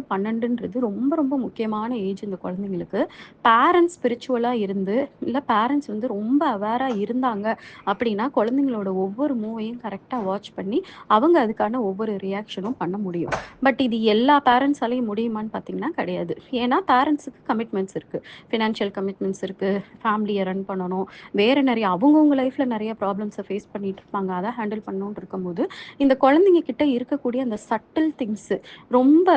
12ன்றது ரொம்ப ரொம்ப முக்கியமான ஏஜ் இந்த குழந்தைங்களுக்கு. பேரண்ட்ஸ் ஸ்பிரிச்சுவலா இருந்து, இல்ல பேரண்ட்ஸ் வந்து ரொம்ப அவேரா இருந்தாங்க அப்படின்னா, குழந்தைங்களோட ஒவ்வொரு மூவையும் கரெக்ட்டா வாட்ச் பண்ணி, அவங்க அதுக்கான ஒவ்வொரு ரியாக்ஷனும் பண்ண முடியும். பட் இது எல்லா பேரண்ட்ஸாலயும் முடியுமான்னு பார்த்தீங்கன்னா கிடையாது. ஏன்னா பேரண்ட்ஸுக்கு கமிட்மெண்ட்ஸ் இருக்கு. ஃபினான்ஷியல் கமிட்மெண்ட்ஸ் இருக்கு. ஃபேமிலிய ரன் பண்ணணும். வேற நெறைய அவங்கவங்க லைஃப்ல நெறைய ப்ராப்ளம்ஸ ஃபேஸ் பண்ணிட்டு இருப்பாங்க. அத ஹேண்டில் பண்ணணும்னு இருக்கும்போது, இந்த குழந்தைங்க கிட்ட இருக்கக்கூடிய அந்த சட்டில் திங்ஸ் ரொம்ப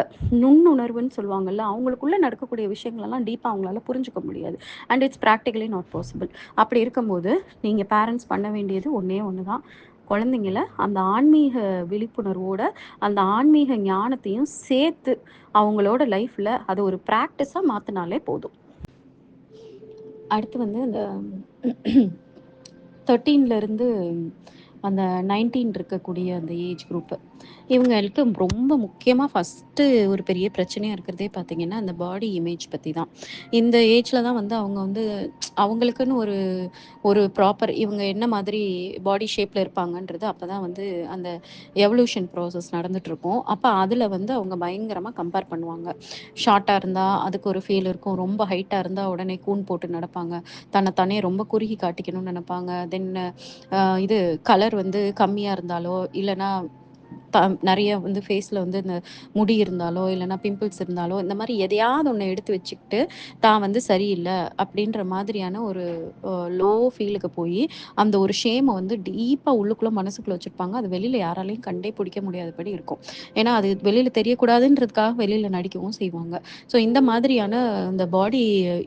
நுண்ணுணர்வுன்னு சொல்லுவாங்கல்ல, அவங்களுக்குள்ள நடக்கக்கூடிய விஷயங்களெல்லாம் டீப்பா அவங்களால புரிஞ்சுக்க முடியாது. And it's practically not possible. அப்படி இருக்கும்போது, நீங்க பேரண்ட்ஸ் பண்ண வேண்டியது ஒண்ணே ஒண்ணு தான். குழந்தைங்கள அந்த ஆன்மீக விழிப்புணர்வோட, அந்த ஆன்மீக ஞானத்தையும் சேர்த்து அவங்களோட லைஃப்ல அத ஒரு பிராக்டிஸா மாத்துனாலே போதும். அடுத்து வந்து அந்த 13ல இருந்து அந்த 19 இருக்கக்கூடிய அந்த ஏஜ் குரூப்பு. இவங்களுக்கு ரொம்ப முக்கியமா ஃபர்ஸ்ட்டு ஒரு பெரிய பிரச்சனையா இருக்கிறதே பார்த்தீங்கன்னா, அந்த பாடி இமேஜ் பத்தி தான். இந்த ஏஜ்ல தான் வந்து அவங்க வந்து அவங்களுக்குன்னு ஒரு ஒரு ப்ராப்பர் இவங்க என்ன மாதிரி பாடி ஷேப்ல இருப்பாங்கன்றது அப்பதான் வந்து அந்த எவல்யூஷன் ப்ராசஸ் நடந்துட்டுருக்கும். அப்ப அதுல வந்து அவங்க பயங்கரமா கம்பேர் பண்ணுவாங்க. ஷார்ட்டா இருந்தா அதுக்கு ஒரு ஃபீல் இருக்கும். ரொம்ப ஹைட்டா இருந்தா உடனே கூன் போட்டு நடப்பாங்க. தன்ன தானே ரொம்ப குறுகி காட்டிக்கணும்னு நெனைப்பாங்க. தென் இது கலர் வந்து கம்மியா இருந்தாலோ, இல்லன்னா த நெறைய வந்து ஃபேஸ்ல வந்து இந்த முடி இருந்தாலோ, இல்லன்னா பிம்பிள்ஸ் இருந்தாலோ, இந்த மாரி எதையாவது ஒண்ண எடுத்து வச்சுக்கிட்டு, தான் வந்து சரியில்ல அப்படின்ற மாதிரியான ஒரு லோ ஃபீலுக்கு போயி, அந்த ஒரு ஷேம வந்து டீப்பா உள்ளுக்குள்ள மனசுக்குள்ள வச்சிருப்பாங்க. அது வெளியில யாராலயும் கண்டே பிடிக்க முடியாதபடி இருக்கும். ஏன்னா, அது வெளியில தெரியக்கூடாதுன்றதுக்காக வெளியில நடிக்கவும் செய்வாங்க. ஸோ இந்த மாதிரியான இந்த பாடி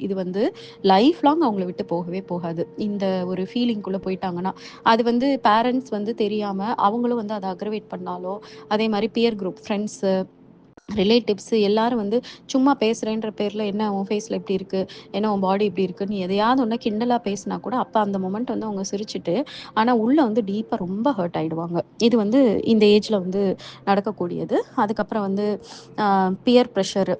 இது வந்து லைஃப் லாங் அவங்கள விட்டு போகவே போகாது. இந்த ஒரு ஃபீலிங்குள்ள போயிட்டாங்கன்னா, அது வந்து பேரண்ட்ஸ் வந்து தெரியாம அவங்களும் வந்து அத அக்ரவேட் பண்ணாலோ, அதே மாரி பியர் குரூப் ஃப்ரெண்ட்ஸு, ரிலேட்டிவ்ஸ் எல்லாரும் வந்து சும்மா பேசுறேன்ற பேர்ல, "என்ன உன் ஃபேஸ்ல இப்படி இருக்கு? என்ன உன் பாடி இப்படி இருக்குன்னு?" எதையாவது ஒண்ண கிண்டலா பேசினா கூட, அப்ப அந்த மொமெண்ட் வந்து அவங்க சிரிச்சுட்டு, ஆனா உள்ள வந்து டீப்பா ரொம்ப ஹர்ட் ஆயிடுவாங்க. இது வந்து இந்த ஏஜ்ல வந்து நடக்கக்கூடியது. அதுக்கப்புறம் வந்து அ பியர் பிரஷர்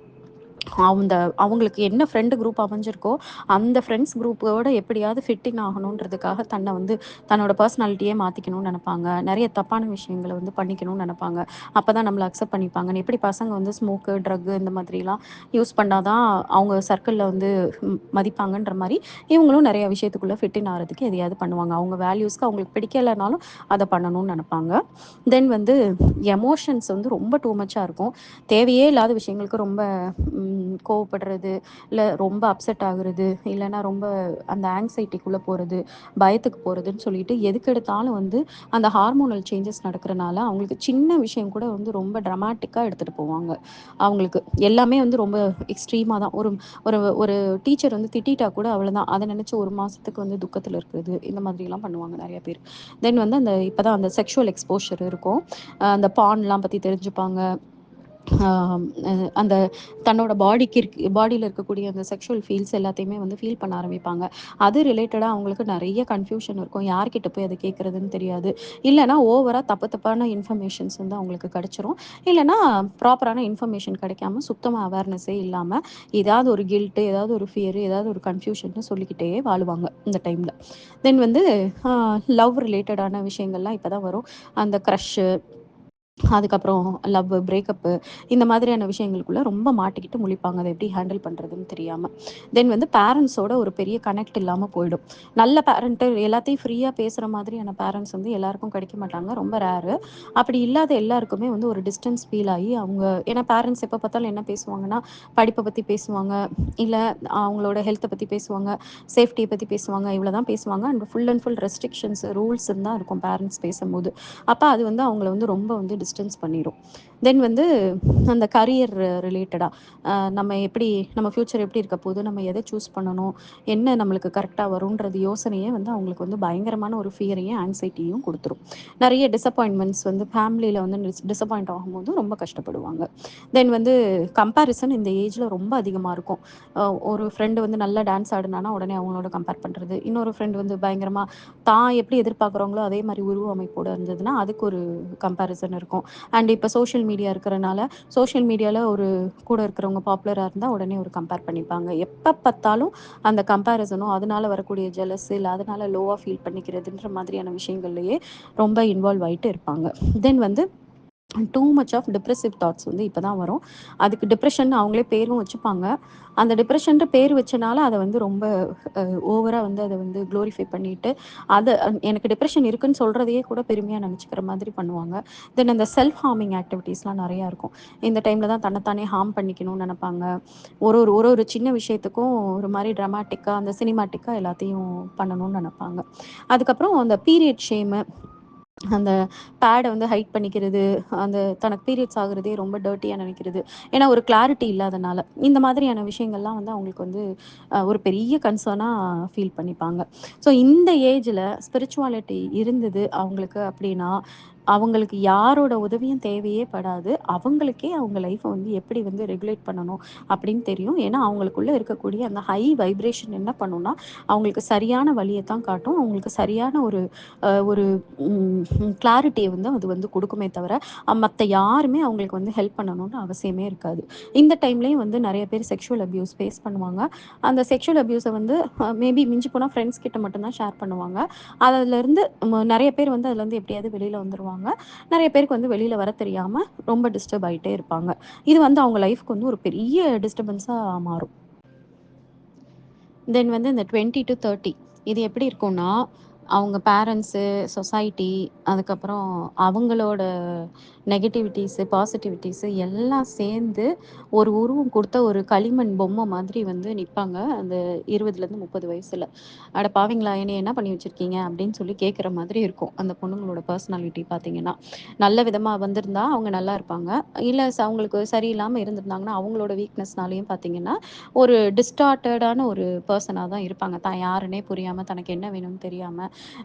அந்த அவங்களுக்கு என்ன ஃப்ரெண்ட் குரூப் அமைஞ்சிருக்கோ, அந்த ஃப்ரெண்ட்ஸ் குரூப்போட எப்படியாவது ஃபிட் இன் ஆகணுன்றதுக்காக தன்னை வந்து தன்னோட பர்சனாலிட்டியே மாத்திக்கணும்னு நெனைப்பாங்க. நெறைய தப்பான விஷயங்கள வந்து பண்ணிக்கணும்னு நெனைப்பாங்க. அப்பதான் நம்மள அக்செப்ட் பண்ணிப்பாங்கன்னு. எப்படி பசங்க வந்து ஸ்மோக்கு, ட்ரக்கு இந்த மாதிரிலாம் யூஸ் பண்ணா தான் அவங்க சர்க்கிள்ல வந்து மதிப்பாங்கன்ற மாரி, இவங்களும் நெறைய விஷயத்துக்குள்ள ஃபிட் இன் ஆறதுக்கு எதையாவது பண்ணுவாங்க. அவங்க வேல்யூஸ்க்கு அவங்களுக்கு பிடிக்கலனாலும் அத பண்ணணும்னு நெனைப்பாங்க. தென் வந்து எமோஷன்ஸ் வந்து ரொம்ப டூ மச்சா இருக்கும். தேவையே இல்லாத விஷயங்களுக்கு ரொம்ப கோவப்படுறது, இல்ல ரொம்ப அப்செட் ஆகுறது, இல்லன்னா ரொம்ப அந்த ஆங்ஸைட்டிக்குள்ள போறது, பயத்துக்கு போறதுன்னு சொல்லிட்டு எதுக்கெடுத்தாலும் வந்து அந்த ஹார்மோனல் சேஞ்சஸ் நடக்கிறனால, அவங்களுக்கு சின்ன விஷயம் கூட வந்து ரொம்ப ட்ரமாட்டிக்கா எடுத்துட்டு போவாங்க. அவங்களுக்கு எல்லாமே வந்து ரொம்ப எக்ஸ்ட்ரீமா தான். ஒரு ஒரு ஒரு டீச்சர் வந்து திட்டிட்டா கூட அவ்வளதான். அத நினைச்சு 1 மாசத்துக்கு வந்து துக்கத்துல இருக்கிறது. இந்த மாதிரிலாம் பண்ணுவாங்க நெறைய பேர். தென் வந்து அந்த இப்பதான் அந்த செக்ஷுவல் எக்ஸ்போஷர் இருக்கும். அந்த பான்லாம் பத்தி தெரிஞ்சுப்பாங்க. ஆம், அந்த தன்னோட பாடியில இருக்கக்கூடிய அந்த செக்ஷுவல் ஃபீல்ஸ் எல்லாத்தையுமே வந்து ஃபீல் பண்ண ஆரம்பிப்பாங்க. அது ரிலேட்டடா அவங்களுக்கு நெறைய கன்ஃப்யூஷன் இருக்கும். யார்கிட்ட போய் அத கேட்கறதுன்னு தெரியாது. இல்லன்னா ஓவரா தப்பு தப்பான இன்ஃபர்மேஷன்ஸ் வந்து அவங்களுக்கு கிடைச்சிரும். இல்லன்னா ப்ராப்பரான இன்ஃபர்மேஷன் கிடைக்காம சுத்தமா அவேர்னஸே இல்லாம ஏதாவது ஒரு கில்ட், ஏதாவது ஒரு ஃபியர், ஏதாவது ஒரு கன்ஃப்யூஷன்னு சொல்லிக்கிட்டே வாழுவாங்க இந்த டைம்ல. தென் வந்து அ லவ் ரிலேட்டடான விஷயங்கள்லாம் இப்பதான் வரும். அந்த க்ரஷ் அதுக்கப்புறம் லவ், பிரேக்கப்பு இந்த மாதிரியான விஷயங்களுக்குள்ள ரொம்ப மாட்டிக்கிட்டு முழிப்பாங்க. அத எப்படி ஹேண்டில் பண்றதுன்னு தெரியாம. தென் வந்து பேரண்ட்ஸோட ஒரு பெரிய கனெக்ட் இல்லாம போயிடும். நல்ல பேரண்ட் எல்லாத்தையும் ஃப்ரீயா பேசுற மாதிரியான பேரண்ட்ஸ் வந்து எல்லாருக்கும் கிடைக்க மாட்டாங்க. ரொம்ப ரேரு. அப்படி இல்லாத எல்லாருக்குமே வந்து ஒரு டிஸ்டன்ஸ் ஃபீல் ஆகி அவங்க ஏன்னா பேரண்ட்ஸ் எப்ப பார்த்தாலும் என்ன பேசுவாங்கன்னா, படிப்ப பத்தி பேசுவாங்க. இல்ல அவங்களோட ஹெல்த்த பத்தி பேசுவாங்க. சேஃப்டிய பத்தி பேசுவாங்க. இவ்வளவுதான் பேசுவாங்க. And full and full restrictions, ரூல்ஸ்ன்னு தான் இருக்கும் பேரண்ட்ஸ் பேசும்போது. அப்ப அது வந்து அவங்கள வந்து ரொம்ப வந்து டிஸ்டன்ஸ் பண்ணிரும். தென் வந்து அந்த கரியர் ரிலேட்டடா நம்ம எப்படி நம்ம ஃப்யூச்சர் எப்படி இருக்க போகுது? நம்ம எத சூஸ் பண்ணணும்? என்ன நம்மளுக்கு கரெக்ட்டா வரும்ன்றது யோசனையே வந்து அவங்களுக்கு வந்து பயங்கரமான ஒரு ஃபியரையும், ஆங்ஸைட்டியும் குடுத்துரும். நெறைய டிசப்பாயின்ட்மென்ட்ஸ் வந்து ஃபேமிலில வந்து டிசப்பாயிண்ட் ஆகும்போது ரொம்ப கஷ்டப்படுவாங்க. தென் வந்து கம்பேரிசன் இந்த ஏஜ்ல ரொம்ப அதிகமா இருக்கும். ஒரு ஃப்ரெண்ட் வந்து நல்லா டான்ஸ் ஆடுனானா, உடனே அவங்களோட கம்பேர் பண்றது. இன்னொரு ஃப்ரெண்ட் வந்து பயங்கரமா தான் எப்படி எதிர்பார்க்குறாங்களோ, அதே மாரி உருவ அமைப்போட இருந்ததுன்னா, அதுக்கு ஒரு கம்பேரிசன் இருக்கும். அண்ட் இப்ப சோஷியல் மீடியா இருக்கிறனால, சோஷியல் மீடியால ஒரு கூட இருக்கிறவங்க பாப்புலரா இருந்தா, உடனே ஒரு கம்பேர் பண்ணிப்பாங்க. எப்ப பார்த்தாலும் அந்த கம்பேரிசனும், அதனால வரக்கூடிய ஜெலஸ் இல்ல அதனால லோவா ஃபீல் பண்ணிக்கிறதுன்ற மாதிரியான விஷயங்கள்லயே ரொம்ப இன்வால்வ் ஆயிட்டு இருப்பாங்க. தென் வந்து too much of depressive thoughts வந்து இப்போ தான் வரும். அதுக்கு டிப்ரெஷன் அவங்களே பேரும் வச்சுப்பாங்க. அந்த டிப்ரெஷன்ட்டு பேர் வச்சனால அத வந்து ரொம்ப ஓவரா வந்து அத வந்து குளோரிஃபை பண்ணிட்டு, எனக்கு டிப்ரெஷன் இருக்குன்னு சொல்றதையே கூட பெருமையா நெனச்சுக்கிற மாதிரி பண்ணுவாங்க. தென் அந்த செல்ஃப் ஹார்மிங் ஆக்டிவிட்டீஸ்லாம் நெறையா இருக்கும். இந்த டைம்ல தான் தன்னைத்தானே ஹார்ம் பண்ணிக்கணும்னு நெனப்பாங்க. ஒரு சின்ன விஷயத்துக்கும் ஒரு மாரி ட்ரமாட்டிக்கா, அந்த சினிமாட்டிக்கா எல்லாத்தையும் பண்ணணும்னு நெனப்பாங்க. அதுக்கப்புறம் அந்த பீரியட் ஷேமு, அந்த பேட வந்து ஹைட் பண்ணிக்கிறது, அந்த தனக்கு பீரியட்ஸ் ஆகுறதே ரொம்ப டர்ட்டியா நெனைக்கிறது. ஏன்னா ஒரு கிளாரிட்டி இல்லாதனால. இந்த மாதிரியான விஷயங்கள்லாம் வந்து அவங்களுக்கு வந்து ஒரு பெரிய கன்சர்னா ஃபீல் பண்ணிப்பாங்க. ஸோ இந்த ஏஜ்ல ஸ்பிரிச்சுவாலிட்டி இருந்தது அவங்களுக்கு அப்படின்னா, அவங்களுக்கு யாரோட உதவியும் தேவையே படாது. அவங்களுக்கே அவங்க லைஃப்ப வந்து எப்படி வந்து ரெகுலேட் பண்ணணும் அப்படின்னு தெரியும். ஏன்னா அவங்களுக்குள்ள இருக்கக்கூடிய அந்த ஹை வைப்ரேஷன் என்ன பண்ணும்னா, அவங்களுக்கு சரியான வழிய தான் காட்டும். அவங்களுக்கு சரியான ஒரு ஒரு கிளாரிட்டிய வந்து அது வந்து குடுக்குமே தவிர, மத்த யாருமே அவங்களுக்கு வந்து ஹெல்ப் பண்ணணும்னு அவசியமே இருக்காது. இந்த டைம்லயும் வந்து நெறைய பேர் செக்ஷுவல் அபியூஸ் ஃபேஸ் பண்ணுவாங்க. அந்த செக்ஷுவல் அபியூஸ வந்து மேபி மிஞ்சி போனா ஃப்ரெண்ட்ஸ் கிட்ட மட்டும் தான் ஷேர் பண்ணுவாங்க. அதுலருந்து நெறைய பேர் வந்து அதுலருந்து எப்படியாவது வெளில வந்துருவாங்க. நெறைய பேருக்கு வந்து வெளில வர தெரியாம ரொம்ப டிஸ்டர்ப் ஆயிட்டே இருப்பாங்க. இது வந்து அவங்க லைஃப்க்கு வந்து ஒரு பெரிய டிஸ்டர்பன்ஸா மாறும். தென் வந்து இந்த 20-30 இது எப்படி இருக்கும்னா, அவங்க பேரண்ட்ஸு, சொசைட்டி, அதுக்கப்புறம் அவங்களோட நெகட்டிவிட்டீஸு, பாசிட்டிவிட்டீஸு எல்லாம் சேர்ந்து ஒரு உருவம் குடுத்த ஒரு களிமண் பொம்மை மாதிரி வந்து நிப்பாங்க. அந்த 20லேருந்து 30 வயசுல. "அட பாவிங்களா! என்னைய என்ன பண்ணி வச்சிருக்கீங்க?" அப்படின்னு சொல்லி கேட்குற மாதிரி இருக்கும். அந்த பொண்ணுங்களோட பர்சனாலிட்டி பார்த்தீங்கன்னா. நல்ல விதமா வந்திருந்தா அவங்க நல்லா இருப்பாங்க. இல்ல அவங்களுக்கு சரியில்லாம இருந்திருந்தாங்கன்னா, அவங்களோட வீக்னஸ்னாலயும் பார்த்தீங்கன்னா, ஒரு டிஸ்டார்ட்டடான ஒரு பெர்சனா தான் இருப்பாங்க. தான் யாருன்னே புரியாம, தனக்கு என்ன வேணும்னு தெரியாம,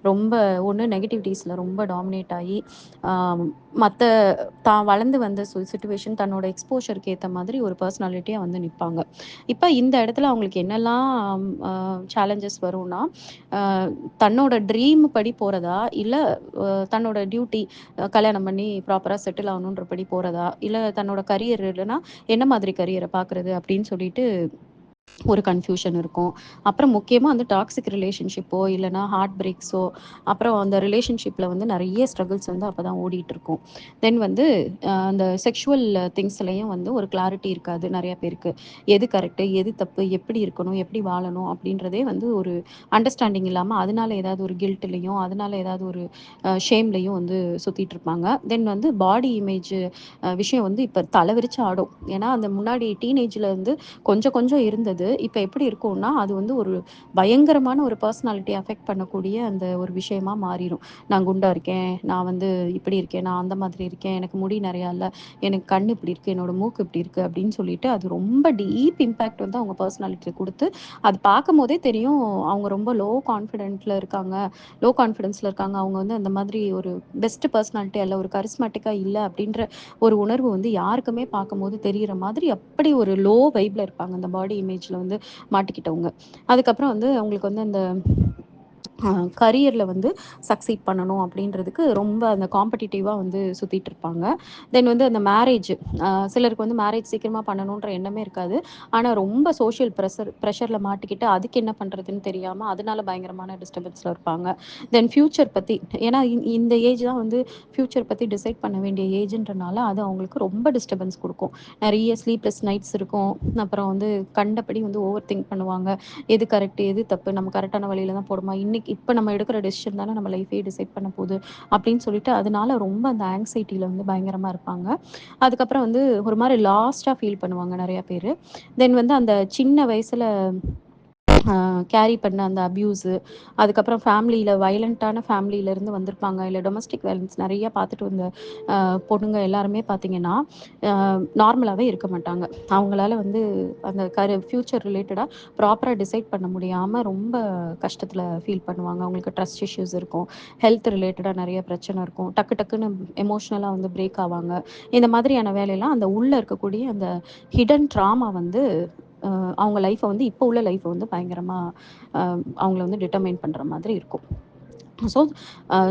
ரொம்ப ஒண்ணு நெகட்டிவிட்டீஸ்ல ரொம்ப டாமினேட் ஆயி, ஆ மத்த தான் வளர்ந்து வந்த சிச்சுவேஷன் தன்னோட எக்ஸ்போஷருக்கு ஏத்த மாதிரி ஒரு பெர்சனாலிட்டியா வந்து நிப்பாங்க. இப்ப இந்த இடத்துல அவங்களுக்கு என்னெல்லாம் அ சேலஞ்சஸ் வரும்னா, அ தன்னோட ட்ரீம் படி போறதா? இல்ல தன்னோட டியூட்டி கல்யாணம் பண்ணி ப்ராப்பரா செட்டில் ஆகணுன்றபடி போறதா? இல்ல தன்னோட கரியர் இல்லன்னா, என்ன மாதிரி கரியர பார்க்குறது? அப்படின்னு சொல்லிட்டு ஒரு கன்ஃப்யூஷன் இருக்கும். அப்புறம் முக்கியமா வந்து டாக்ஸிக் ரிலேஷன்ஷிப்போ, இல்லன்னா ஹார்ட் பிரேக்ஸோ, அப்புறம் அந்த ரிலேஷன்ஷிப்ல வந்து நெறைய ஸ்ட்ரகிள்ஸ் வந்து அப்பதான் ஓடிட்டுருக்கும். தென் வந்து அந்த செக்ஷுவல் திங்ஸ்லயும் வந்து ஒரு கிளாரிட்டி இருக்காது நெறைய பேருக்கு. எது கரெக்ட்டு, எது தப்பு, எப்படி இருக்கணும், எப்படி வாழணும் அப்படின்றதே வந்து ஒரு அண்டர்ஸ்டாண்டிங் இல்லாம, அதனால ஏதாவது ஒரு கில்ட்லயும், அதனால ஏதாவது ஒரு ஷேம்லயும் வந்து சுத்திட்டுருப்பாங்க. தென் வந்து பாடி இமேஜ் விஷயம் வந்து இப்ப தல விரிச்சு ஆடும். ஏன்னா, அந்த முன்னாடி டீனேஜ்ல வந்து கொஞ்சம் கொஞ்சம் இருந்தது. இப்ப எப்படி இருக்கும்னா, அது வந்து ஒரு பயங்கரமான ஒரு பெர்சனாலிட்டிய அஃபெக்ட் பண்ணக்கூடிய அந்த ஒரு விஷயமா மாறிரும். நான் குண்டா இருக்கேன், நான் வந்து இப்படி இருக்கேன், நான் அந்த மாதிரி இருக்கேன், எனக்கு முடி நெறையா இல்ல, எனக்கு கண்ணு இப்படி இருக்கு, என்னோட மூக்கு இப்படி இருக்கு அப்படின்னு சொல்லிட்டு, அது ரொம்ப டீப் இம்பாக்ட் வந்து அவங்க பெர்சனாலிட்டில குடுத்து, அது பார்க்கும்போதே தெரியும் அவங்க ரொம்ப லோ கான்ஃபிடன்ஸ்ல இருக்காங்க. அவங்க வந்து அந்த மாதிரி ஒரு பெஸ்ட் பெர்சனாலிட்டியா இல்ல, ஒரு கரிஸ்மேட்டிக்கா இல்ல அப்படின்ற ஒரு உணர்வு வந்து யாருக்குமே பார்க்கும்போது தெரியிற மாதிரி அப்படி ஒரு லோ வைப்ல இருப்பாங்க. அந்த பாடி இமேஜ்ல வந்து மாட்டிக்கிட்டவங்க. அதுக்கப்புறம் வந்து அவங்களுக்கு வந்து அந்த அ கரியர்ல வந்து சக்சீட் பண்ணணும் அப்படின்றதுக்கு ரொம்ப அந்த காம்படிட்டிவா வந்து சுத்திட்டு இருப்பாங்க. தென் வந்து அந்த மேரேஜ் சிலருக்கு வந்து மேரேஜ் சீக்கிரமா பண்ணணுன்ற எண்ணமே இருக்காது. ஆனா ரொம்ப சோஷியல் பிரஷர்ல மாட்டிக்கிட்டு அதுக்கு என்ன பண்றதுன்னு தெரியாம அதனால பயங்கரமான டிஸ்டர்பன்ஸ்ல இருப்பாங்க. தென் ஃபியூச்சர் பத்தி ஏன்னா இந்த ஏஜ் தான் வந்து ஃபியூச்சர் பத்தி டிசைட் பண்ண வேண்டிய ஏஜ்ன்றனால அது அவங்களுக்கு ரொம்ப டிஸ்டர்பன்ஸ் குடுக்கும். நெறைய ஸ்லீப்லெஸ் நைட்ஸ் இருக்கும். அப்புறம் வந்து கண்டபடி வந்து ஓவர் திங்க் பண்ணுவாங்க. எது கரெக்ட், எது தப்பு, நம்ம கரெக்ட்டான வழியில தான் போறோமா, இப்ப நம்ம எடுக்கிற டெசிஷன் தானே நம்ம லைஃபே டிசைட் பண்ண போது, அப்படின்னு சொல்லிட்டு அதனால ரொம்ப அந்த ஆங்ஸைட்டில வந்து பயங்கரமா இருப்பாங்க. அதுக்கப்புறம் வந்து ஒரு மாரி லாஸ்ட்டா ஃபீல் பண்ணுவாங்க நெறைய பேரு. தென் வந்து அந்த சின்ன வயசுல கேரி பண்ண அந்த அப்யூஸு, அதுக்கப்புறம் ஃபேமிலியில வயலன்ட்டான ஃபேமிலியிலருந்து வந்திருப்பாங்க. இல்ல டொமஸ்டிக் வயலன்ஸ் நெறைய பார்த்துட்டு வந்த பொண்ணுங்க எல்லாருமே பார்த்தீங்கன்னா, நார்மலாவே இருக்க மாட்டாங்க. அவங்களால வந்து அந்த ஃபியூச்சர் ரிலேட்டடா ப்ராப்பரா டிசைட் பண்ண முடியாம ரொம்ப கஷ்டத்தில ஃபீல் பண்ணுவாங்க. அவங்களுக்கு ட்ரஸ்ட் இஷ்யூஸ் இருக்கும். ஹெல்த் ரிலேட்டடா நெறைய பிரச்சனை இருக்கும். டக்கு டக்குன்னு எமோஷனலா வந்து பிரேக் ஆவாங்க. இந்த மாதிரியான வேலையெல்லாம் அந்த உள்ள இருக்கக்கூடிய அந்த ஹிடன் ட்ராமா வந்து அவங்க லைஃப்ப வந்து இப்போ உள்ள லைஃப்ப வந்து பயங்கரமா அ அவங்கள வந்து டிட்டர்மைன் பண்ற மாதிரி இருக்கும். ஸோ,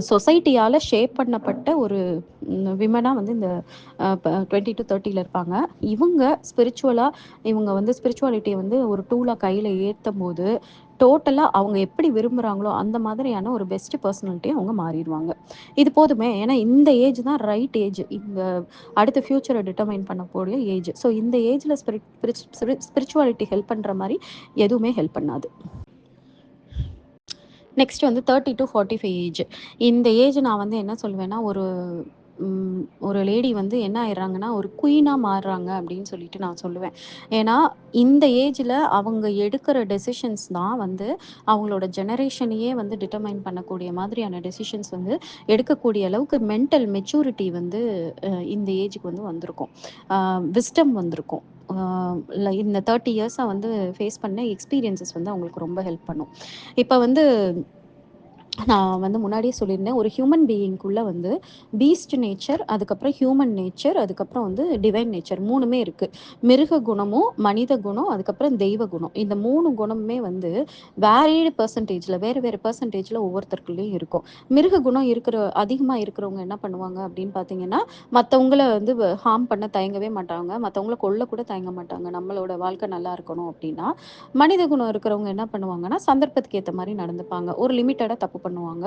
சொசைட்டியால ஷேப் பண்ணப்பட்ட ஒரு விமனா வந்து இந்த 20-30ல இருப்பாங்க. இவங்க ஸ்பிரிச்சுவலா இவங்க வந்து ஸ்பிரிச்சுவாலிட்டிய வந்து ஒரு டூலா கையில ஏத்தம்போது, டோட்டலா அவங்க எப்படி விரும்புறாங்களோ, அந்த மாதிரியான ஒரு பெஸ்ட் பெர்சனாலிட்டியா அவங்க மாறிருவாங்க. இது போதுமே. ஏன்னா இந்த ஏஜ் தான் ரைட் ஏஜ். இந்த அடுத்த ஃபியூச்சர டிட்டர்மைன் பண்ணக்கூடிய ஏஜ். ஸோ இந்த ஏஜ்ல ஸ்பிரிச்சுவாலிட்டி ஹெல்ப் பண்ற மாரி எதுவுமே ஹெல்ப் பண்ணாது. நெக்ஸ்ட் வந்து 30-45 ஏஜ். இந்த ஏஜ் நான் வந்து என்ன சொல்லுவேன்னா, ஒரு லேடி வந்து என்ன ஆயிடுறாங்கன்னா, ஒரு குயினா மாறுறாங்க அப்படின்னு சொல்லிட்டு நான் சொல்லுவேன். ஏன்னா, இந்த ஏஜ்ல அவங்க எடுக்கிற டெசிஷன்ஸ் தான் வந்து அவங்களோட ஜெனரேஷனையே வந்து டிட்டர்மைன் பண்ணக்கூடிய மாதிரியான டெசிஷன்ஸ் வந்து எடுக்கக்கூடிய அளவுக்கு மென்டல் மெச்சூரிட்டி வந்து இந்த ஏஜுக்கு வந்து வந்திருக்கும். விஸ்டம் வந்திருக்கும். இந்த 30 இயர்ஸா வந்து ஃபேஸ் பண்ண எக்ஸ்பீரியன்ஸஸ் வந்து அவங்களுக்கு ரொம்ப ஹெல்ப் பண்ணும். இப்ப வந்து நான் வந்து முன்னாடியே சொல்லியிருந்தேன். ஒரு ஹியூமன் பீயிங்க்குள்ள வந்து பீஸ்ட் நேச்சர், அதுக்கப்புறம் ஹியூமன் நேச்சர், அதுக்கப்புறம் வந்து டிவைன் நேச்சர் 3மே இருக்கு. மிருக குணமும், மனித குணம், அதுக்கப்புறம் தெய்வ குணம். இந்த 3 குணமுமே வந்து வேரிடு பெர்சன்டேஜ்ல வேறு வேறு பெர்சன்டேஜ்ல ஒவ்வொருத்தருக்குள்ளயும் இருக்கும். மிருக குணம் அதிகமா இருக்கிறவங்க என்ன பண்ணுவாங்க அப்படின்னு பார்த்தீங்கன்னா, மத்தவங்கள வந்து ஹார்ம் பண்ண தயங்கவே மாட்டாங்க. மத்தவங்கள கொல்ல கூட தயங்க மாட்டாங்க. நம்மளோட வாழ்க்கை நல்லா இருக்கணும் அப்படின்னா. மனித குணம் இருக்கிறவங்க என்ன பண்ணுவாங்கன்னா, சந்தர்ப்பத்துக்கு ஏத்த மாரி நடந்துப்பாங்க. ஒரு லிமிட்டடா தப்பு பண்ணுவாங்க.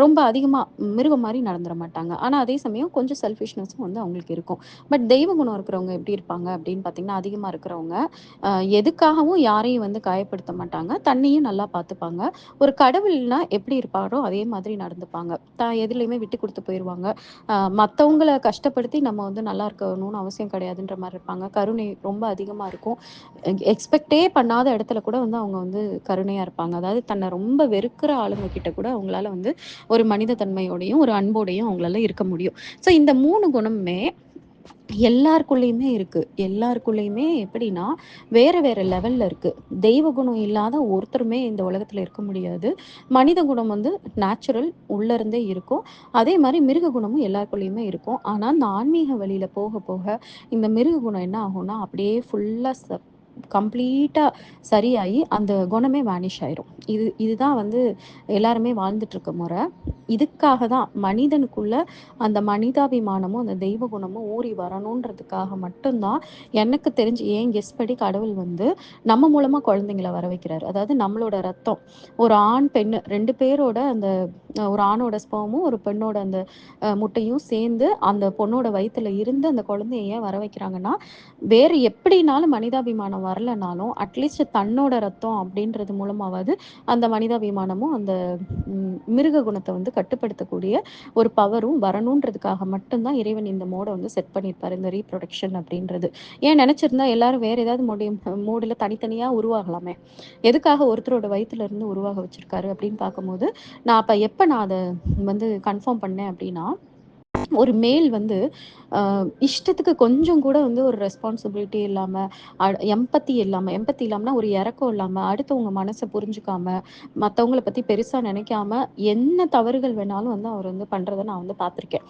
ரொம்ப அதிகமா மிருகம் மாரி நடந்துற மாட்டாங்க. ஆனா, அதே சமயம் கொஞ்சம் செல்ஃபிஷ்னஸும் வந்து அவங்களுக்கு இருக்கும். பட் தெய்வ குணம் இருக்கிறவங்க எப்படி இருப்பாங்க அப்படின்னு பார்த்தீங்கன்னா, அதிகமா இருக்கிறவங்க, அ எதுக்காகவும் யாரையும் வந்து காயப்படுத்த மாட்டாங்க. தன்னையும் நல்லா பார்த்துப்பாங்க. ஒரு கடவுள்னா எப்படி இருப்பாரோ, அதே மாதிரி நடந்துப்பாங்க. எதுலயுமே விட்டு குடுத்து போயிருவாங்க. மத்தவங்கள கஷ்டப்படுத்தி நம்ம வந்து நல்லா இருக்கணும்னு அவசியம் கிடையாதுன்ற மாரி இருப்பாங்க. கருணை ரொம்ப அதிகமா இருக்கும். எக்ஸ்பெக்ட்டே பண்ணாத இடத்துல கூட வந்து அவங்க வந்து கருணையா இருப்பாங்க. அதாவது தன்னை ரொம்ப வெறுக்கிற ஆளுங்க கிட்ட கூட அவங்களால வந்து ஒரு மனித தன்மையோடையும், ஒரு அன்போடையும் அவங்களால இருக்க முடியும். ஸோ இந்த 3 குணமுமே எல்லாருக்குள்ளயுமே இருக்கு. எல்லாருக்குள்ளயுமே எப்படின்னா, வேற வேற லெவல்ல இருக்கு. தெய்வ குணம் இல்லாத ஒருத்தருமே இந்த உலகத்துல இருக்க முடியாது. மனித குணம் வந்து நேச்சுரல் உள்ள இருந்தே இருக்கும். அதே மாரி மிருக குணமும் எல்லாருக்குள்ளயுமே இருக்கும். ஆனா, இந்த ஆன்மீக வழியில போக போக இந்த மிருக குணம் என்ன ஆகும்னா, அப்படியே ஃபுல்லா கம்ப்ளீட்டா சரியாயி அந்த குணமே வேனிஷ் ஆயிரும். இதுதான் வந்து எல்லாருமே வாழ்ந்துட்டு இருக்க முறை. இதுக்காக தான் மனிதனுக்குள்ள அந்த மனிதாபிமானமும், அந்த தெய்வ குணமும் ஊறி வரணுன்றதுக்காக மட்டும் தான் எனக்கு தெரிஞ்சு என் கெஸ் படி கடவுள் வந்து நம்ம மூலமா குழந்தைங்கள வர வைக்கிறாரு. அதாவது நம்மளோட ரத்தம். ஒரு ஆண், பெண்ணு 2 பேரோட அந்த ஒரு ஆணோட ஸ்பெர்மும், ஒரு பெண்ணோட அந்த முட்டையும் சேர்ந்து அந்த பொண்ணோட வயித்துல இருந்து அந்த குழந்தைய ஏன் வர வைக்கிறாங்கன்னா, வேறு எப்படினாலும் மனிதாபிமானம் வரலனாலும், அட்லீஸ்ட் தன்னோட ரத்தம் அப்படின்றது மூலமாவது அந்த மனிதாபிமானமும், அந்த மிருக குணத்த வந்து கட்டுப்படுத்தக்கூடிய ஒரு பவரும் வரணுன்றதுக்காக மட்டும் தான் இறைவன் இந்த மோட வந்து செட் பண்ணியிருப்பாரு. இந்த ரீப்ரொடக்ஷன் அப்படின்றது. ஏன் நெனச்சிருந்தா எல்லாரும் வேற ஏதாவது மோடுல தனித்தனியா உருவாகலாமே! எதுக்காக ஒருத்தரோட வயித்துல இருந்து உருவாக வச்சிருக்காரு அப்படின்னு பார்க்கும்போது, நான் அப்ப எப்ப நான் அத வந்து கன்ஃபார்ம் பண்ணேன் அப்படின்னா, ஒரு மேல் வந்து இஷ்டத்துக்கு கொஞ்சம் கூட வந்து ஒரு ரெஸ்பான்சிபிலிட்டி இல்லாம, எம்பத்தி இல்லாமனா ஒரு இரக்கம் இல்லாம, அடுத்தவங்க மனச புரிஞ்சுக்காம, மத்தவங்கள பத்தி பெருசா நினைக்காம, என்ன தவறுகள் வேணாலும் வந்து அவர் வந்து பண்றத நான் வந்து பார்த்துருக்கேன்.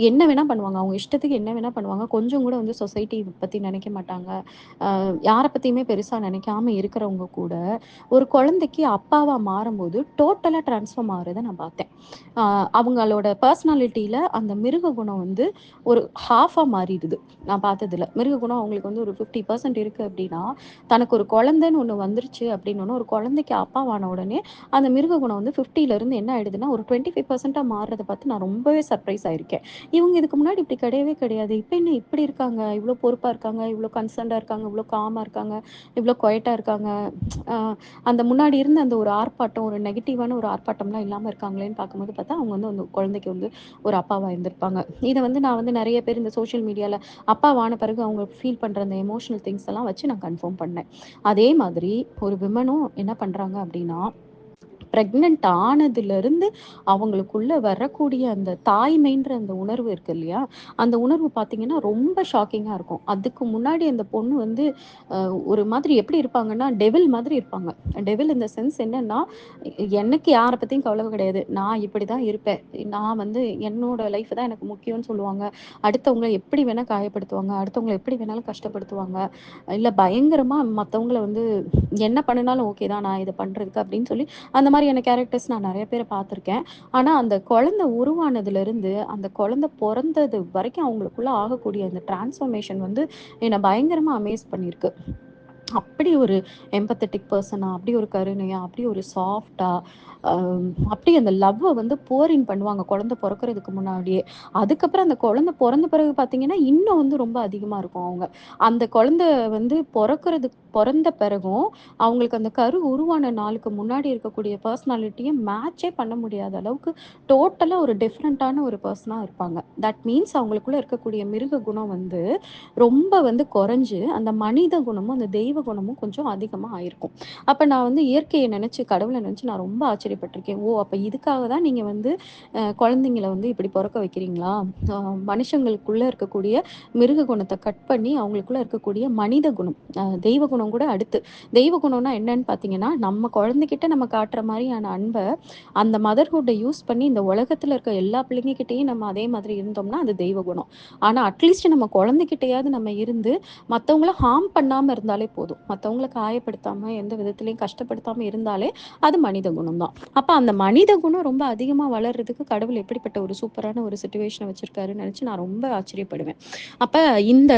என்ன வேணா பண்ணுவாங்க. அவங்க இஷ்டத்துக்கு என்ன வேணா பண்ணுவாங்க. கொஞ்சம் கூட வந்து சொசைட்டி பத்தி நினைக்க மாட்டாங்க. யார பத்தியுமே பெருசா நினைக்காம இருக்கிறவங்க கூட, ஒரு குழந்தைக்கு அப்பாவா மாறும்போது, டோட்டலா ட்ரான்ஸ்ஃபார்ம் ஆகுறத நான் பார்த்தேன். அ அவங்களோட பெர்சனாலிட்டில அந்த மிருக குணம் வந்து ஒரு ஹாஃபா மாறிடுது. நான் பார்த்ததுல. மிருக குணம் அவங்களுக்கு வந்து ஒரு 50% இருக்கு அப்டின்னா, தனக்கு ஒரு குழந்தைன்னு ஒண்ணு வந்துருச்சு அப்டின்னோன, ஒரு குழந்தைக்கு அப்பாவான உடனே, அந்த மிருக குணம் வந்து 50ல என்ன ஆயிடுதுன்னா, ஒரு 25% மாறுறத பார்த்து நான் ரொம்பவே சர்ப்ரைஸ் ஆயிருக்கேன். இவங்க இதுக்கு முன்னாடி இப்டி கிடையவே கிடையாது. இப்ப என்ன இப்டி இருக்காங்க? இவ்ளோ பொறுப்பா இருக்காங்க, இவ்ளோ கன்சர்ன்டா இருக்காங்க, இவ்ளோ காமா இருக்காங்க, இவ்ளோ குவைட்டா இருக்காங்க. அ அந்த முன்னாடி இருந்த அந்த ஒரு ஆர்ப்பாட்டம், ஒரு நெகட்டிவான ஒரு ஆர்ப்பாட்டம்லாம் இல்லாம இருக்காங்களேன்னு பார்க்கும்போது பார்த்தா, அவங்க வந்து அந்த குழந்தைக்கு வந்து ஒரு அப்பாவா இருந்திருப்பாங்க. இத வந்து நான் வந்து நெறைய பேர் இந்த சோஷியல் மீடியால அப்பாவான பிறகு அவங்க ஃபீல் பண்ற அந்த எமோஷனல் திங்ஸ் எல்லாம் வச்சு நான் கன்ஃபார்ம் பண்ணேன். அதே மாதிரி ஒரு விமனும் என்ன பண்றாங்க அப்டின்னா, பிரெக்னன்ட் ஆனதுலருந்து அவங்களுக்குள்ள வரக்கூடிய அந்த தாய்மைன்ற அந்த உணர்வு இருக்கு இல்லையா? அந்த உணர்வு பார்த்தீங்கன்னா, ரொம்ப ஷாக்கிங்கா இருக்கும். அதுக்கு முன்னாடி அந்த பொண்ணு வந்து ஒரு மாதிரி எப்படி இருப்பாங்கன்னா, டெவில் மாதிரி இருப்பாங்க. டெவில் இன் த சென்ஸ் என்னன்னா, எனக்கு யார பத்தியும் கவல கிடையாது. நான் இப்படிதான் இருப்பேன். நான் வந்து என்னோட லைஃப் தான் எனக்கு முக்கியம்னு சொல்லுவாங்க. அடுத்தவங்கள எப்படி வேணா காயப்படுத்துவாங்க. அடுத்தவங்கள எப்படி வேணாலும் கஷ்டப்படுத்துவாங்க. இல்ல பயங்கரமா மத்தவங்கள வந்து என்ன பண்ணுனாலும் ஓகே தான். நான் இத பண்றதுக்கு அப்படின்னு சொல்லி அந்த மாரியான கேரக்டர்ஸ் நான் நெறைய பேர பார்த்துருக்கேன். ஆனா, அந்த குழந்தை உருவானதுலருந்து, அந்த குழந்தை பொறந்தது வரைக்கும் அவங்களுக்குள்ள ஆகக்கூடிய அந்த டிரான்ஸ்ஃபர்மேஷன் வந்து என்ன பயங்கரமா அமேஸ் பண்ணியிருக்கு. அப்படி ஒரு எம்பத்தட்டிக் பெர்சனா, அப்படி ஒரு கருணையா, அப்படி ஒரு சாஃப்ட்டா, அ அப்படி அந்த லவ்வ வந்து போர் இன் பண்ணுவாங்க குழந்தை பொறக்கறதுக்கு முன்னாடியே. அதுக்கப்புறம் அந்த குழந்தை பொறந்த பிறகு பார்த்தீங்கன்னா, இன்னும் வந்து ரொம்ப அதிகமா இருக்கும் அவங்க. அந்த குழந்தை வந்து பொறந்த பிறகும், அவங்களுக்கு அந்த கரு உருவான நாளுக்கு முன்னாடி இருக்கக்கூடிய பெர்சனாலிட்டிய மேட்சே பண்ண முடியாத அளவுக்கு டோட்டலா ஒரு டிஃபரண்டான ஒரு பெர்சனா இருப்பாங்க. தட் மீன்ஸ் அவங்களுக்குள்ள இருக்கக்கூடிய மிருக குணம் வந்து ரொம்ப வந்து குறைஞ்சு, அந்த மனித குணமும், அந்த தெய்வ குணமும் கொஞ்சம் அதிகமா ஆயிருக்கும். அப்ப நான் வந்து இயற்கைய நெனச்சு, கடவுள நெனச்சு நான் ரொம்ப ஆச்சரியப்பட்டுருக்கேன். ஓ! அப்ப இதுக்காக தான் நீங்க வந்து குழந்தைங்கள வந்து இப்படி பொறக்க வைக்கிறீங்களா? அ மனுஷங்களுக்குள்ள இருக்கக்கூடிய மிருக குணத்த கட் பண்ணி, அவங்களுக்குள்ள இருக்கக்கூடிய மனித குணம், தெய்வ குணம் கூட அடுத்து. தெய்வ குணம்னா என்னன்னு பார்த்தீங்கன்னா, நம்ம குழந்தைகிட்ட நம்ம காட்டுற மாரியான அன்ப, அந்த மதர்ஹுட்ட யூஸ் பண்ணி இந்த உலகத்துல இருக்க எல்லா பிள்ளைங்ககிட்டயும் நம்ம அதே மாதிரி இருந்தோம்னா, அது தெய்வ குணம். ஆனா, அட்லீஸ்ட் நம்ம குழந்தைகிட்டயாவது நம்ம இருந்து, மத்தவங்கள ஹார்ம் பண்ணாம இருந்தாலே போதும். மத்தவங்கள காயப்படுத்தாம, எந்த விதத்திலயும் கஷ்டப்படுத்தாம இருந்தாலே, அது மனித குணம் தான். அப்ப அந்த மனித குணம் ரொம்ப அதிகமா வளர்றதுக்கு கடவுள் எப்படிப்பட்ட ஒரு சூப்பரான ஒரு சிச்சுவேஷன வச்சிருக்காருன்னு நெனச்சு நான் ரொம்ப ஆச்சரியப்படுவேன். அப்ப இந்த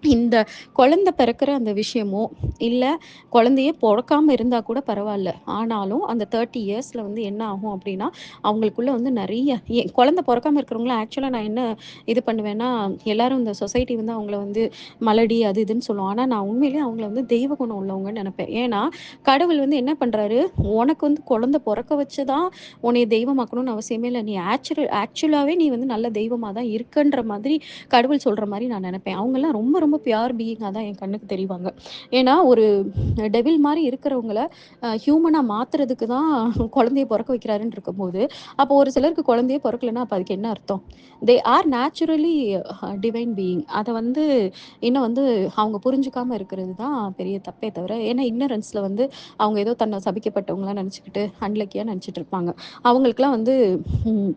இந்த குழந்தை பிறக்கிற அந்த விஷயமோ, இல்ல குழந்தையே பொறக்காம இருந்தா கூட பரவால்ல. ஆனாலும் அந்த 30 இயர்ஸ்ல வந்து என்ன ஆகும் அப்டின்னா, அவங்களுக்குள்ள வந்து நெறைய குழந்தை பொறக்காம இருக்கிறவங்கள ஆக்சுவலா நான் என்ன இது பண்ணுவேன்னா, எல்லாரும் இந்த சொசைட்டி வந்து அவங்கள வந்து மலடி அது இதுன்னு சொல்லும். ஆனா நான் உண்மையிலேயே அவங்கள வந்து தெய்வ குணம் உள்ளவங்கன்னு நெனைப்பேன். ஏன்னா, கடவுள் வந்து என்ன பண்றாரு, உனக்கு வந்து குழந்தை பொறக்க வச்சு தான் உன்னைய தெய்வமாக்கணும்னு அவசியமே இல்ல. நீ ஆக்சுவலாவே நீ வந்து நல்ல தெய்வமா தான் இருக்கன்ற மாதிரி கடவுள் சொல்ற மாரி நான் நெனைப்பேன். அவங்கலாம் ரொம்ப ரொம்ப பியூர் பீயிங்கா தான் என் கண்ணுக்கு தெரிவாங்க. ஏன்னா, ஒரு டெவில் மாரி இருக்கிறவங்கள ஹியூமனா மாத்துறதுக்கு தான் குழந்தைய பொறக்க வைக்கிறாருன்னு இருக்கும்போது, அப்போ ஒரு சிலருக்கு குழந்தையே பொறக்கலன்னா, அப்ப அதுக்கு என்ன அர்த்தம்? They are naturally divine being. அத வந்து இன்னும் வந்து அவங்க புரிஞ்சுக்காம இருக்கிறது தான் பெரிய தப்பே தவிர, ஏன்னா இக்னரன்ஸ்ல வந்து அவங்க ஏதோ தன்னை சபிக்கப்பட்டவங்களா நெனச்சுக்கிட்டு, அன்லக்கியா நெனச்சுட்டு இருப்பாங்க. அவங்களுக்கெல்லாம் வந்து ம்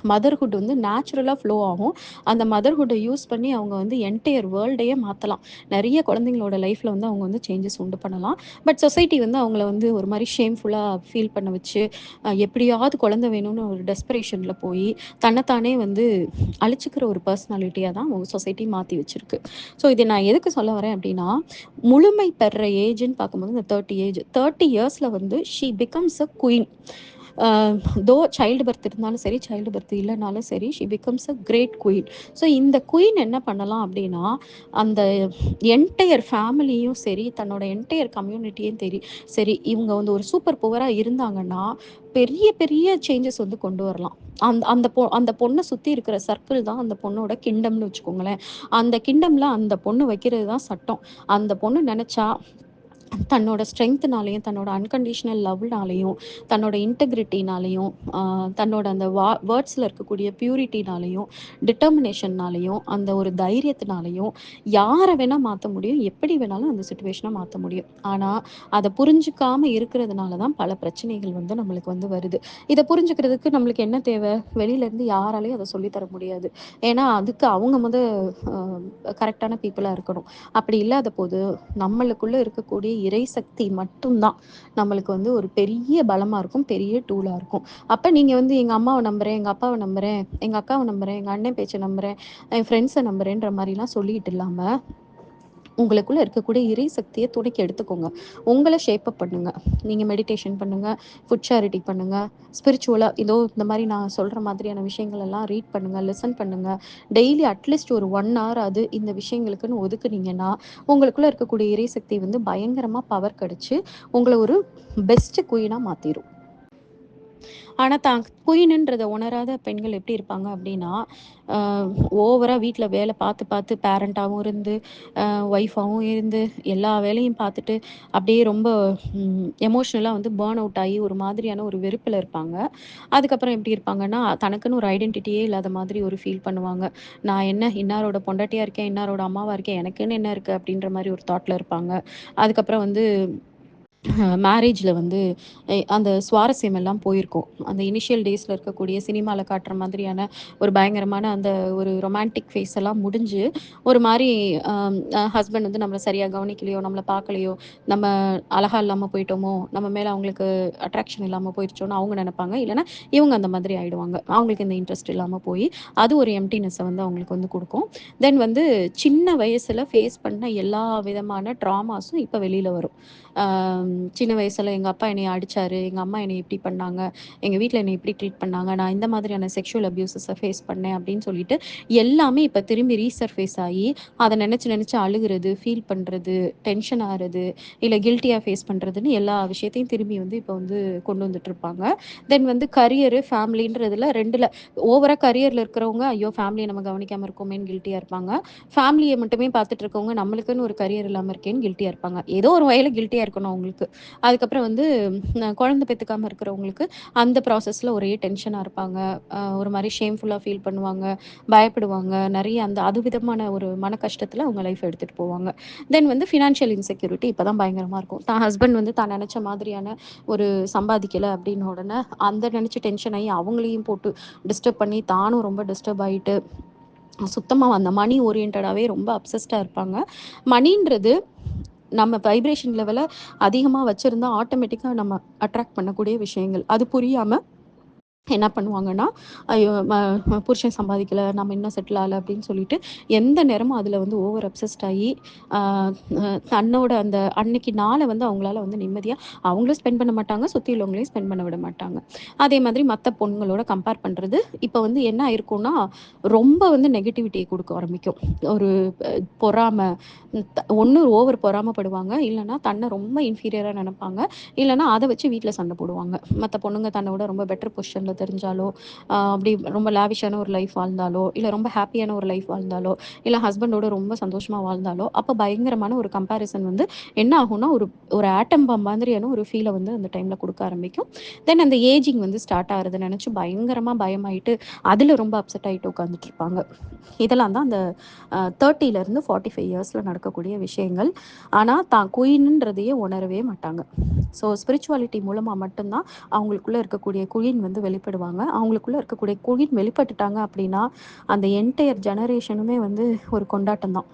மதர்ஹுட் வந்து நேச்சுரலா ஃப்ளோ ஆகும். அந்த மதர்ஹுட்ட யூஸ் பண்ணி அவங்க வந்து என்டையர் வேர்ல்டையே மாத்தலாம். நெறைய குழந்தைங்களோட லைஃப்ல வந்து அவங்க வந்து சேஞ்சஸ் உண்டு பண்ணலாம். பட் சொசைட்டி வந்து அவங்கள வந்து ஒரு மாரி ஷேம்ஃபுல்லா ஃபீல் பண்ண வச்சு, எப்படியாவது குழந்தை வேணும்னு ஒரு டெஸ்பரேஷன்ல போயி, தன்னைத்தானே வந்து அழிச்சுக்கிற ஒரு பெர்சனாலிட்டியா தான் சொசைட்டி மாத்தி வச்சிருக்கு. ஸோ இத நான் எதுக்கு சொல்ல வரேன் அப்படின்னா, முழுமை பெற ஏஜ்ன்னு பார்க்கும்போது இந்த 30 ஏஜ். 30 இயர்ஸ்ல வந்து she becomes a queen. A though child birth இருந்தாலும் சரி, சைல்டு பர்த் இல்லனாலும் சரி, she becomes a great queen. So இந்த குயின் என்ன பண்ணலாம் அப்படின்னா, அந்த என்டையர் ஃபேமிலியும் சரி, தன்னோட என்டையர் கம்யூனிட்டியும் சரி, இவங்க வந்து ஒரு சூப்பர் பவரா இருந்தாங்கன்னா, பெரிய பெரிய சேஞ்சஸ் வந்து கொண்டு வரலாம். அந்த பொண்ண சுத்தி இருக்கிற சர்க்கிள் தான் அந்த பொண்ணோட கிங்டம்னு வச்சுக்கோங்களேன். அந்த கிங்டம்ல அந்த பொண்ணு வைக்கிறது தான் சட்டம். அந்த பொண்ணு நெனச்சா தன்னோட ஸ்ட்ரெங்த்னாலயும், தன்னோட அன்கண்டிஷனல் லவ்னாலயும், தன்னோட இன்டெகிரிட்டினாலயும், அ தன்னோட அந்த வேர்ட்ஸ்ல இருக்கக்கூடிய பியூரிட்டினாலயும், டிட்டர்மினேஷன்னாலயும், அந்த ஒரு தைரியத்தினாலயும் யார வேணா மாத்த முடியும். எப்படி வேணாலும் அந்த சிச்சுவேஷன மாத்த முடியும். ஆனா, அத புரிஞ்சுக்காம இருக்கிறதுனால தான் பல பிரச்சனைகள் வந்து நம்மளுக்கு வந்து வருது. இத புரிஞ்சுக்கிறதுக்கு நம்மளுக்கு என்ன தேவ? வெளியிலருந்து யாராலயும் அத சொல்லி தர முடியாது. ஏன்னா, அதுக்கு அவங்க கரெக்ட்டான பீப்பிளா இருக்கணும். அப்படி இல்லாத போது நம்மளுக்குள்ள இருக்கக்கூடிய இறை சக்தி மட்டும் தான் நம்மளுக்கு வந்து ஒரு பெரிய பலமா இருக்கும். பெரிய டூலா இருக்கும். அப்ப நீங்க வந்து எங்க அம்மாவ நம்புறேன், எங்க அப்பாவ நம்புறேன், எங்க அக்காவ நம்புறேன், எங்க அண்ணன் பேச்ச நம்புறேன், என் ஃப்ரெண்ட்ஸ நம்புறேன்ற மாரிலாம் சொல்லிட்டு இல்லாம, உங்களுக்குள்ள இருக்கக்கூடிய இறை சக்திய துணைக்கு எடுத்துக்கோங்க. உங்கள ஷேப் அப் பண்ணுங்க. நீங்க மெடிடேஷன் பண்ணுங்க, ஃபுட் சேரிட்டி பண்ணுங்க, ஸ்பிரிச்சுவலா இதோ இந்த மாரி நான் சொல்ற மாதிரியான விஷயங்கள் எல்லாம் ரீட் பண்ணுங்க, லிசன் பண்ணுங்க. டெய்லி அட்லீஸ்ட் ஒரு 1 ஹவர் ஆவது இந்த விஷயங்களுக்குன்னு ஒதுக்குனீங்கன்னா, உங்களுக்குள்ள இருக்கக்கூடிய இறை சக்தி வந்து பயங்கரமா பவர் கிடைச்சு, உங்கள ஒரு பெஸ்ட் குயினா மாத்திரும். ஆனா, தான் குயினுன்றத உணராத பெண்கள் எப்படி இருப்பாங்க அப்படின்னா, அ ஓவரா வீட்ல வேல பார்த்து, பார்த்து பேரண்டாவும் இருந்து, ஒய்ஃபாவும் இருந்து, எல்லா வேலையும் பார்த்துட்டு, அப்படியே ரொம்ப எமோஷனலா வந்து பர்ன் அவுட் ஆயி, ஒரு மாதிரியான ஒரு வெறுப்புல இருப்பாங்க. அதுக்கப்புறம் எப்படி இருப்பாங்கன்னா, தனக்குன்னு ஒரு ஐடென்டிட்டியே இல்லாத மாதிரி ஒரு ஃபீல் பண்ணுவாங்க. நான் என்ன இன்னாரோட பொண்டாட்டியா இருக்கேன், இன்னாரோட அம்மாவா இருக்கேன், எனக்குன்னு என்ன இருக்கு அப்படின்ற மாரி ஒரு தாட்ல இருப்பாங்க. அதுக்கப்புறம் வந்து மேரேஜ்ல வந்து அந்த சுவாரஸ்யம் எல்லாம் போயிருக்கும். அந்த இனிஷியல் டேஸ்ல இருக்கக்கூடிய சினிமால காட்டுற மாதிரியான ஒரு பயங்கரமான அந்த ஒரு ரொமான்டிக் ஃபேஸ் எல்லாம் முடிஞ்சு, ஒரு மாரி ஹஸ்பண்ட் வந்து நம்மள சரியா கவனிக்கலையோ, நம்மள பார்க்கலையோ, நம்ம அழகா இல்லாம போயிட்டோமோ, நம்ம மேல அவங்களுக்கு அட்ராக்ஷன் இல்லாம போயிருச்சோன்னு அவங்க நெனைப்பாங்க. இல்லன்னா இவங்க அந்த மாதிரி ஆயிடுவாங்க. அவங்களுக்கு இந்த இன்ட்ரெஸ்ட் இல்லாம போயி, அது ஒரு எம்ப்டினெஸ்ஸ வந்து அவங்களுக்கு வந்து குடுக்கும். தென் வந்து சின்ன வயசுல ஃபேஸ் பண்ண எல்லா விதமான ட்ராமாஸும் இப்ப வெளில வரும். ஆ சின்ன வயசுல எங்க அப்பா என்னைய அடிச்சாரு, எங்க அம்மா என்னைய இப்படி பண்ணாங்க, எங்க வீட்ல என்னைய இப்படி ட்ரீட் பண்ணாங்க, நான் இந்த மாதிரியான செக்ஷுவல் அப்யூஸஸ ஃபேஸ் பண்ணேன் அப்படின்னு சொல்லிட்டு, எல்லாமே இப்ப திரும்பி ரீசர்ஃபேஸ் ஆயி, அத நெனச்சு நெனச்சு அழுகுறது, ஃபீல் பண்றது, டென்ஷன் ஆறது, இல்ல கில்ட்டியா ஃபேஸ் பண்றதுன்னு எல்லா விஷயத்தையும் திரும்பி வந்து இப்ப வந்து கொண்டு வந்துட்டுருப்பாங்க. தென் வந்து கரியரு, ஃபேமிலின்றதுல 2ல ஓவரா கரியர்ல இருக்கிறவங்க, ஐயோ! ஃபேமிலிய நம்ம கவனிக்காம இருக்கோமேன்னு கில்ட்டியா இருப்பாங்க. ஃபேமிலிய மட்டுமே பார்த்துட்டு இருக்கவங்க, நம்மளுக்குன்னு ஒரு கரியர் இல்லாம இருக்கேன்னு கில்ட்டியா இருப்பாங்க. ஏதோ ஒரு வகையில கில்ட்டியா இருக்கணும் அவங்களுக்கு. அதுக்கப்புறம் வந்து குழந்தை பெத்துக்காம இருக்கிறவங்களுக்கு, அந்த ப்ராசஸ்ல ஒரே டென்ஷனா இருப்பாங்க. ஒரு மாரி ஷேம்ஃபுல்லா ஃபீல் பண்ணுவாங்க, பயப்படுவாங்க. நெறைய அந்த அது விதமான ஒரு மன கஷ்டத்துல அவங்க லைஃப் எடுத்துட்டு போவாங்க. தென் வந்து ஃபினான்ஷியல் இன்செக்யூரிட்டி இப்ப தான் பயங்கரமா இருக்கும். தான் ஹஸ்பண்ட் வந்து தான் நெனச்ச மாதிரியான ஒரு சம்பாதிக்கல அப்டின்ன உடனே, அந்த நெனச்சு டென்ஷன் ஆயி அவங்களையும் போட்டு டிஸ்டர்ப் பண்ணி, தானும் ரொம்ப டிஸ்டர்ப் ஆயிட்டு, சுத்தமா அந்த மனி ஓரியன்டடாவே ரொம்ப அப்சஸ்டா இருப்பாங்க. மணின்றது நம்ம வைப்ரேஷன் லெவல அதிகமா வச்சிருந்தா ஆட்டோமேட்டிக்கா நம்ம அட்ராக்ட் பண்ணக்கூடிய விஷயங்கள். அது புரியாம என்ன பண்ணுவாங்கன்னா, ஐயோ! புருஷன் சம்பாதிக்கல, நம்ம இன்னும் செட்டில் ஆகல அப்படின்னு சொல்லிட்டு, எந்த நேரமும் அதில வந்து ஓவர் அப்சஸ்ட் ஆயி, ஆ தன்னோட அந்த அன்னைக்கு நாள வந்து அவங்களால வந்து நிம்மதியா அவங்களும் ஸ்பெண்ட் பண்ண மாட்டாங்க, சுத்தி உள்ளவங்களையும் ஸ்பெண்ட் பண்ண விட மாட்டாங்க. அதே மாதிரி மத்த பொண்ணுங்களோட கம்பேர் பண்றது, இப்ப வந்து என்ன ஆயிருக்கும்னா, ரொம்ப வந்து நெகட்டிவிட்டிய குடுக்க ஆரம்பிக்கும். ஒரு பொறாம, ஒண்ணு ஓவர் பொறாமப்படுவாங்க, இல்லன்னா தன்ன ரொம்ப இன்ஃபீரியரா நெனப்பாங்க. இல்லன்னா அத வச்சு வீட்ல சண்ட போடுவாங்க. மத்த பொண்ணுங்க தன்ன விட ரொம்ப பெட்டர் பொசிஷன்ல தெரிஞ்சாலோ, அப்படி ரொம்ப லேவிஷான ஒரு லைஃப் வாழ்ந்தாலோ, இல்ல ரொம்ப ஹேப்பியான ஒரு லைஃப் வாழ்ந்தாலோ, இல்ல ஹஸ்பண்டோட ரொம்ப சந்தோஷமா வாழ்ந்தாலோ, அப்ப பயங்கரமான ஒரு கம்பேரிசன் வந்து என்ன ஆகும்னா, ஒரு ஒரு ஆட்டம் பாம் மாதிரியான ஒரு ஃபீல வந்து அந்த டைம்ல குடுக்க ஆரம்பிக்கும். தென் அந்த ஏஜிங் வந்து ஸ்டார்ட் ஆகுறத நெனச்சு பயங்கரமா பயமாயிட்டு, அதுல ரொம்ப அப்செட் ஆயிட்டு உட்காந்துட்டு இருப்பாங்க. இதெல்லாம் தான் அந்த 30லேருந்து 45 இயர்ஸ்ல நடக்கக்கூடிய விஷயங்கள். ஆனா, தான் குயின்ன்றதையே உணரவே மாட்டாங்க. ஸோ ஸ்பிரிச்சுவாலிட்டி மூலமா மட்டும் தான் அவங்களுக்குள்ள இருக்கக்கூடிய குயின் வந்து வெளிப்படுவாங்க. அவங்களுக்குள்ள இருக்கக்கூடிய குயின் வெளிப்பட்டுட்டாங்க அப்படின்னா, அந்த என்டையர் ஜெனரேஷனுமே வந்து ஒரு கொண்டாட்டம் தான்.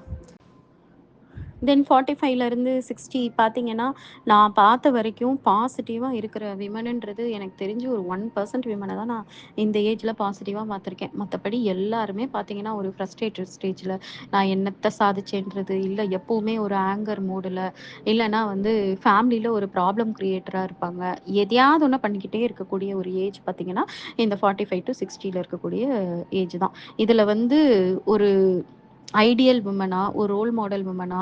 தென் 45லேருந்து 60 பார்த்தீங்கன்னா, நான் பார்த்த வரைக்கும் பாசிட்டிவா இருக்கிற விமன்ன்றது எனக்கு தெரிஞ்சு ஒரு 1% விமன தான் நான் இந்த ஏஜ்ல பாசிட்டிவா பார்த்துருக்கேன். மத்தபடி எல்லாருமே பார்த்தீங்கன்னா, ஒரு ஃப்ரஸ்ட்ரேட்டட் ஸ்டேஜ்ல நான் என்னத்த சாதிச்சேன்றது, இல்ல எப்பவுமே ஒரு ஆங்கர் மூடுல, இல்லன்னா வந்து ஃபேமிலில ஒரு ப்ராப்ளம் கிரியேட்டரா இருப்பாங்க. எதையாவது ஒண்ணு பண்ணிக்கிட்டே இருக்கக்கூடிய ஒரு ஏஜ் பார்த்தீங்கன்னா, இந்த 45 டூ 60ல இருக்கக்கூடிய ஏஜ் தான். இதுல வந்து ஒரு ஐடியல் வுமனா, ஒரு ரோல் மாடல் வுமனா,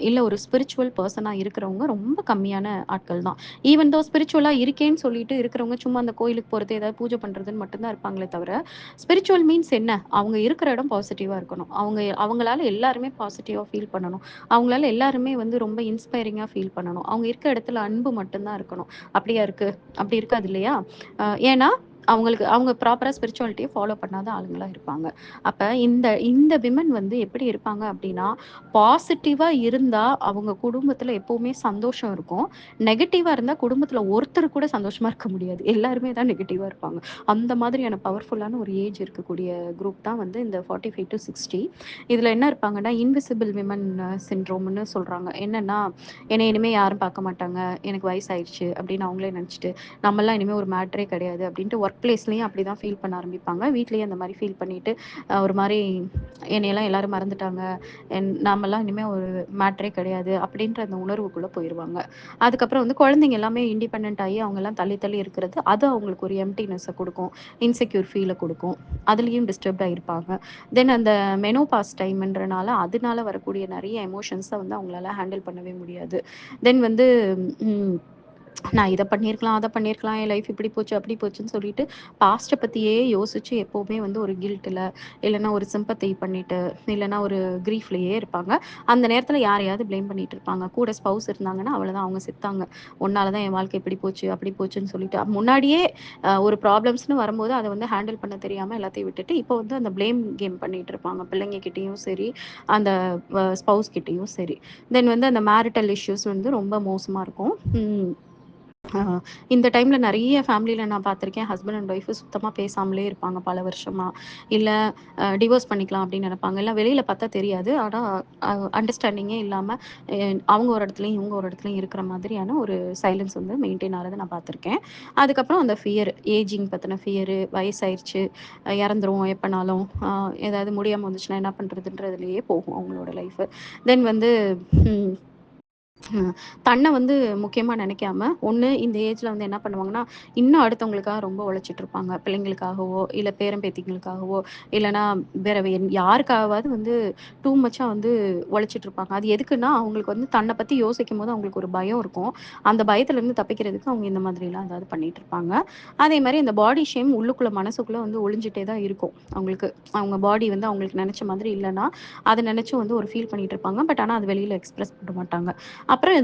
இல்ல ஒரு ஸ்பிரிச்சுவல் பெர்சனா இருக்கிறவங்க ரொம்ப கம்மியான ஆட்கள் தான். ஈவன் தோ ஸ்பிரிச்சுவலா இருக்கேன்னு சொல்லிட்டு இருக்கிறவங்க சும்மா அந்த கோயிலுக்கு போறது, ஏதாவது பூஜை பண்றதுன்னு மட்டும் தான் இருப்பாங்களே தவிர, ஸ்பிரிச்சுவல் மீன்ஸ் என்ன? அவங்க இருக்கிற இடம் பாசிட்டிவா இருக்கணும். அவங்களால எல்லாருமே பாசிட்டிவா ஃபீல் பண்ணணும். அவங்களால எல்லாருமே வந்து ரொம்ப இன்ஸ்பைரிங்கா ஃபீல் பண்ணணும். அவங்க இருக்க இடத்துல அன்பு மட்டும் தான் இருக்கணும். அப்படியா இருக்கு? அப்படி இருக்காது இல்லையா? ஏன்னா, அவங்களுக்கு அவங்க ப்ராப்பரா ஸ்பிரிச்சுவாலிட்டிய ஃபாலோ பண்ணாத ஆளுங்களா இருப்பாங்க. அப்ப இந்த இந்த விமன் வந்து எப்படி இருப்பாங்க அப்படின்னா, பாசிட்டிவா இருந்தா அவங்க குடும்பத்தில எப்பவுமே சந்தோஷம் இருக்கும். நெகட்டிவா இருந்தா குடும்பத்தில ஒருத்தர் கூட சந்தோஷமா இருக்க முடியாது. எல்லாருமே தான் நெகட்டிவா இருப்பாங்க. அந்த மாதிரியான பவர்ஃபுல்லான ஒரு ஏஜ் இருக்கக்கூடிய குரூப் தான் வந்து இந்த 45 டூ 60. இதில என்ன இருப்பாங்கன்னா, இன்விசிபிள் விமன் சிண்ட்ரோம்னு சொல்றாங்க. என்னன்னா, என்னைய இனிமே யாரும் பார்க்க மாட்டாங்க. எனக்கு வயசாயிடுச்சு அப்படின்னு அவங்களே நெனச்சுட்டு, நம்மலாம் இனிமே ஒரு மேட்டரே கிடையாது அப்படின்ட்டு ஒர்க் பிளேஸ்லயும் அப்படிதான் ஃபீல் பண்ண ஆரம்பிப்பாங்க. வீட்லயும் அந்த மாரி ஃபீல் பண்ணிட்டு ஒரு மாரி என்னையெல்லாம் எல்லாரும் மறந்துட்டாங்க. நாமெல்லாம் இனிமே ஒரு மேட்டரே கிடையாது. அப்படின்ற அந்த உணர்வுக்குள்ள போயிருவாங்க. அதுக்கப்புறம் வந்து குழந்தைங்க எல்லாமே இண்டிபெண்டன்ட் ஆயி அவங்கலாம் தள்ளி தள்ளி இருக்கிறது, அது அவங்களுக்கு ஒரு எம்ப்டினெஸ்ஸ குடுக்கும். இன்செக்யூர் ஃபீல குடுக்கும். அதுலயும் டிஸ்டர்ப்டா இருப்பாங்க. தென் அந்த மெனோபாஸ் டைம்ன்றனால, அதனால வரக்கூடிய நெறைய எமோஷன்ஸ வந்து அவங்களால ஹேண்டில் பண்ணவே முடியாது. தென் வந்து ம் நான் இத பண்ணியிருக்கலாம், அத பண்ணியிருக்கலாம், என் லைஃப் இப்படி போச்சு, அப்படி போச்சுன்னு சொல்லிட்டு, பாஸ்ட்ட பத்தியே யோசிச்சு எப்பவுமே வந்து ஒரு கில்ட்டுல, இல்லன்னா ஒரு சிம்பத்தி பண்ணிட்டு, இல்லன்னா ஒரு கிரீஃப்லயே இருப்பாங்க. அந்த நேரத்துல யாரையாவது ப்ளேம் பண்ணிட்டு இருப்பாங்க. கூட ஸ்பவுஸ் இருந்தாங்கன்னா, அவ்வளதான் அவங்க செத்தாங்க. உன்னால தான் என் வாழ்க்கை இப்படி போச்சு, அப்படி போச்சுன்னு சொல்லிட்டு, முன்னாடியே ஒரு ப்ராப்ளம்ஸ்ன்னு வரும்போது, அத வந்து ஹேண்டில் பண்ண தெரியாம எல்லாத்தையும் விட்டுட்டு, இப்போ வந்து அந்த ப்ளேம் கேம் பண்ணிட்டு இருப்பாங்க. பிள்ளைங்க கிட்டயும் சரி, அந்த ஸ்பவுஸ் கிட்டயும் சரி. தென் வந்து அந்த மேரிட்டல் இஷ்யூஸ் வந்து ரொம்ப மோசமா இருக்கும். ஆ, இந்த டைம்ல நெறைய ஃபேமிலில நான் பார்த்துருக்கேன். ஹஸ்பண்ட் அண்ட் ஒய்ஃப் சுத்தமா பேசாமலே இருப்பாங்க பல வருஷமா. இல்ல டிவோர்ஸ் பண்ணிக்கலாம் அப்படின்னு நெனைப்பாங்க. இல்ல வெளியில பார்த்தா தெரியாது. ஆனா அண்டர்ஸ்டாண்டிங்கே இல்லாம எ அவங்க ஒரு இடத்துலயும், இவங்க ஒரு இடத்துலயும் இருக்கிற மாதிரியான ஒரு சைலன்ஸ் வந்து மெயின்டெயின் ஆறத நான் பார்த்துருக்கேன். அதுக்கப்புறம் அந்த ஃபியர், ஏஜிங் பத்தின ஃபியரு, வயசாயிருச்சு, இறந்துருவோம் எப்பனாலும், ஏதாவது முடியாம வந்துச்சுன்னா என்ன பண்றதுன்றதுலயே போகும் அவங்களோட லைஃபு. தென் வந்து ம். தன்ன வந்து முக்கியமா நினைக்காம, ஒண்ணு இந்த ஏஜ்ல வந்து என்ன பண்ணுவாங்கன்னா, இன்னும் அடுத்தவங்களுக்காக ரொம்ப உழைச்சிட்டு இருப்பாங்க. பிள்ளைங்களுக்காகவோ, இல்ல பேரன் பேத்திங்களுக்காகவோ, இல்லன்னா வேற யாருக்காகவாவது வந்து டூ மச்சா வந்து உழைச்சிட்டு இருப்பாங்க. அது எதுக்குன்னா, அவங்களுக்கு வந்து தன்ன பத்தி யோசிக்கும்போது அவங்களுக்கு ஒரு பயம் இருக்கும். அந்த பயத்துலருந்து தப்பிக்கிறதுக்கு அவங்க இந்த மாதிரிலாம் ஏதாவது பண்ணிட்டு இருப்பாங்க. அதே மாரி இந்த பாடி ஷேம் உள்ளுக்குள்ள மனசுக்குள்ள வந்து ஒளிஞ்சிட்டே தான் இருக்கும். அவங்களுக்கு அவங்க பாடி வந்து அவங்களுக்கு நெனச்ச மாதிரி இல்லன்னா, அத நெனச்சு வந்து ஒரு ஃபீல் பண்ணிட்டு இருப்பாங்க. பட் ஆனா, அது வெளியில எக்ஸ்பிரஸ் பண்ண மாட்டாங்க. அப்புறம்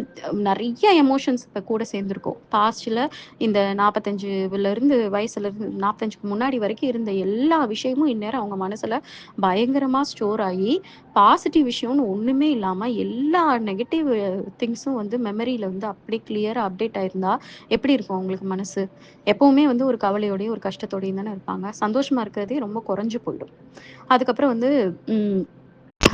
நெறைய எமோஷன்ஸ் இப்ப கூட சேர்ந்திருக்கும். பாஸ்ட்ல இந்த 45லிருந்து வயசுலருந்து 45க்கு முன்னாடி வரைக்கும் இருந்த எல்லா விஷயமும் இந்நேரம் அவங்க மனசுல பயங்கரமா ஸ்டோர் ஆயி, பாசிட்டிவ் விஷயம்னு ஒண்ணுமே இல்லாம எல்லா நெகட்டிவ் திங்ஸும் வந்து மெமரியில வந்து அப்படியே கிளியரா அப்டேட் ஆயிருந்தா, எப்படி இருக்கும் அவங்களுக்கு மனசு? எப்பவுமே வந்து ஒரு கவலையோடயும், ஒரு கஷ்டத்தோடயும் தானே இருப்பாங்க. சந்தோஷமா இருக்கிறதே ரொம்ப குறைஞ்சு போயிடும். அதுக்கப்புறம் வந்து ம்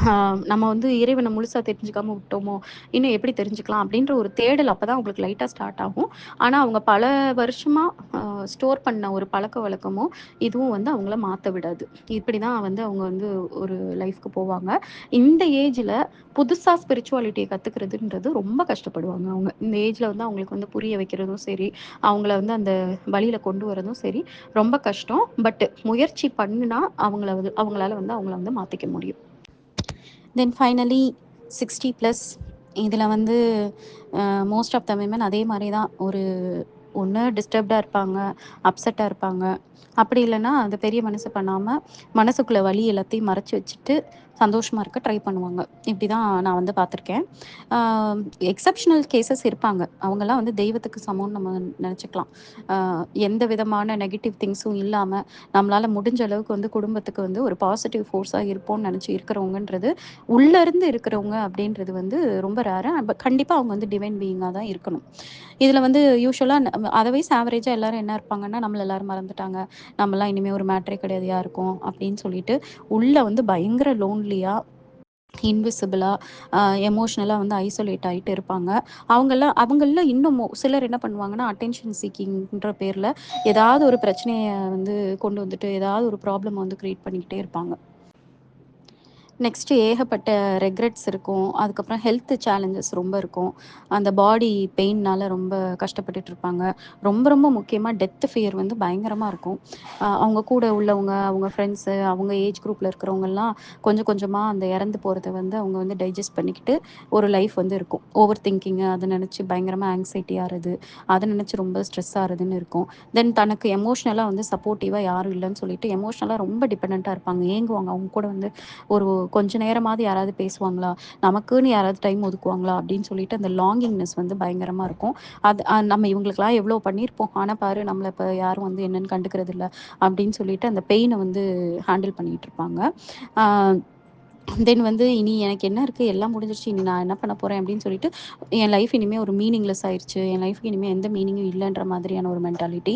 ஆ நம்ம வந்து இறைவன முழுசா தெரிஞ்சுக்காம விட்டோமோ! இன்னும் எப்படி தெரிஞ்சுக்கலாம்? அப்படின்ற ஒரு தேடல் அப்பதான் அவங்களுக்கு லைட்டா ஸ்டார்ட் ஆகும். ஆனா, அவங்க பல வருஷமா அ ஸ்டோர் பண்ண ஒரு பழக்கவழக்கமும், இதுவும் வந்து அவங்கள மாத்த விடாது. இப்படிதான் வந்து அவங்க வந்து ஒரு லைஃப்க்கு போவாங்க. இந்த ஏஜ்ல புதுசா ஸ்பிரிச்சுவாலிட்டிய கத்துக்கிறதுன்றது ரொம்ப கஷ்டப்படுவாங்க அவங்க. இந்த ஏஜ்ல வந்து அவங்களுக்கு வந்து புரிய வைக்கிறதும் சரி, அவங்கள வந்து அந்த வழியில கொண்டு வரதும் சரி, ரொம்ப கஷ்டம். பட் முயற்சி பண்ணுனா, அவங்களால வந்து அவங்கள வந்து மாத்திக்க முடியும். தென் ஃபைனலி 60 பிளஸ் இதில வந்து மோஸ்ட் ஆஃப் த விமன் அதே மாரி தான். ஒண்ணு டிஸ்டர்ப்டா இருப்பாங்க, அப்செட்டா இருப்பாங்க. அப்படி இல்லன்னா, அந்த பெரிய மனசு பண்ணாம, மனசுக்குள்ள வலி எல்லாத்தையும் மறைச்சு வச்சுட்டு, சந்தோஷமா இருக்க ட்ரை பண்ணுவாங்க. இப்படிதான் நான் வந்து பார்த்துருக்கேன். ஆ எக்செப்ஷனல் கேஸஸ் இருப்பாங்க. அவங்கலாம் வந்து தெய்வத்துக்கு சமம்னு நம்ம நெனச்சுக்கலாம். ஆ எந்த விதமான நெகட்டிவ் திங்ஸும் இல்லாம, நம்மளால முடிஞ்ச அளவுக்கு வந்து குடும்பத்துக்கு வந்து ஒரு பாசிட்டிவ் ஃபோர்ஸா இருப்போம்னு நெனச்சு இருக்கிறவங்கன்றது, உள்ள இருந்து இருக்கிறவங்க அப்படின்றது வந்து ரொம்ப ரேரு. கண்டிப்பா அவங்க வந்து டிவைன் பீயிங்கா தான் இருக்கணும். இதுல வந்து யூசுவலா அதர்வைஸ் ஆவரேஜா எல்லாரும் என்ன இருப்பாங்கன்னா, நம்மள எல்லாரும் மறந்துட்டாங்க. நம்மலாம் இனிமே ஒரு மேட்டரே கிடையாது யாருக்கும் அப்படின்னு சொல்லிட்டு, உள்ள வந்து பயங்கர லோன்லியா, இன்விசிபிளா, அ எமோஷனலா வந்து ஐசோலேட் ஆயிட்டு இருப்பாங்க. அவங்கள்ல இன்னும் சிலர் என்ன பண்ணுவாங்கன்னா, அட்டென்ஷன் சீக்கிங்ன்ற பேர்ல ஏதாவது ஒரு பிரச்சனைய வந்து கொண்டு வந்துட்டு, ஏதாவது ஒரு ப்ராப்ளம வந்து கிரியேட் பண்ணிக்கிட்டே இருப்பாங்க. நெக்ஸ்ட்டு ஏகப்பட்ட ரெக்ரெட்ஸ் இருக்கும். அதுக்கப்புறம் ஹெல்த் சேலஞ்சஸ் ரொம்ப இருக்கும். அந்த பாடி பெயின்னால ரொம்ப கஷ்டப்பட்டுட்டு இருப்பாங்க. ரொம்ப ரொம்ப முக்கியமா டெத் ஃபியர் வந்து பயங்கரமா இருக்கும். அவங்க கூட உள்ளவங்க, அவங்க ஃப்ரெண்ட்ஸு, அவங்க ஏஜ் குரூப்ல இருக்கிறவங்கலாம் கொஞ்சம் கொஞ்சமா அந்த இறந்து போறத வந்து அவங்க வந்து டைஜஸ்ட் பண்ணிக்கிட்டு ஒரு லைஃப் வந்து இருக்கும். ஓவர் திங்கிங்கு அத நினச்சு பயங்கரமா ஆங்ஸைட்டி ஆறது, அத நினச்சு ரொம்ப ஸ்ட்ரெஸ் ஆறதுன்னு இருக்கும். தென் தனக்கு எமோஷனலா வந்து சப்போர்ட்டிவா யாரும் இல்லன்னு சொல்லிட்டு எமோஷனலா ரொம்ப டிபெண்டன்ட்டா இருப்பாங்க. ஏங்குவாங்க. அவங்க கூட வந்து ஒரு கொஞ்ச நேரமாவது யாராவது பேசுவாங்களா? நமக்குன்னு யாராவது டைம் ஒதுக்குவாங்களா? அப்படின்னு சொல்லிட்டு அந்த லாங்கிங்னஸ் வந்து பயங்கரமா இருக்கும். அது நம்ம இவங்களுக்கெல்லாம் எவ்வளோ பண்ணியிருப்போம். ஆனா பாரு நம்மள இப்ப யாரும் வந்து என்னன்னு கண்டுக்கிறதில்ல. அப்படின்னு சொல்லிட்டு அந்த பெயின வந்து ஹேண்டில் பண்ணிட்டு இருப்பாங்க. ஆ தென் வந்து இனி எனக்கு என்ன இருக்கு? எல்லாம் முடிஞ்சிருச்சு. இனி நான் என்ன பண்ண போறேன்? அப்படின்னு சொல்லிட்டு, என் லைஃப் இனிமே ஒரு மீனிங்லெஸ் ஆயிருச்சு. என் லைஃப்க்கு இனிமே எந்த மீனிங்கும் இல்லன்ற மாதிரியான ஒரு மென்டாலிட்டி.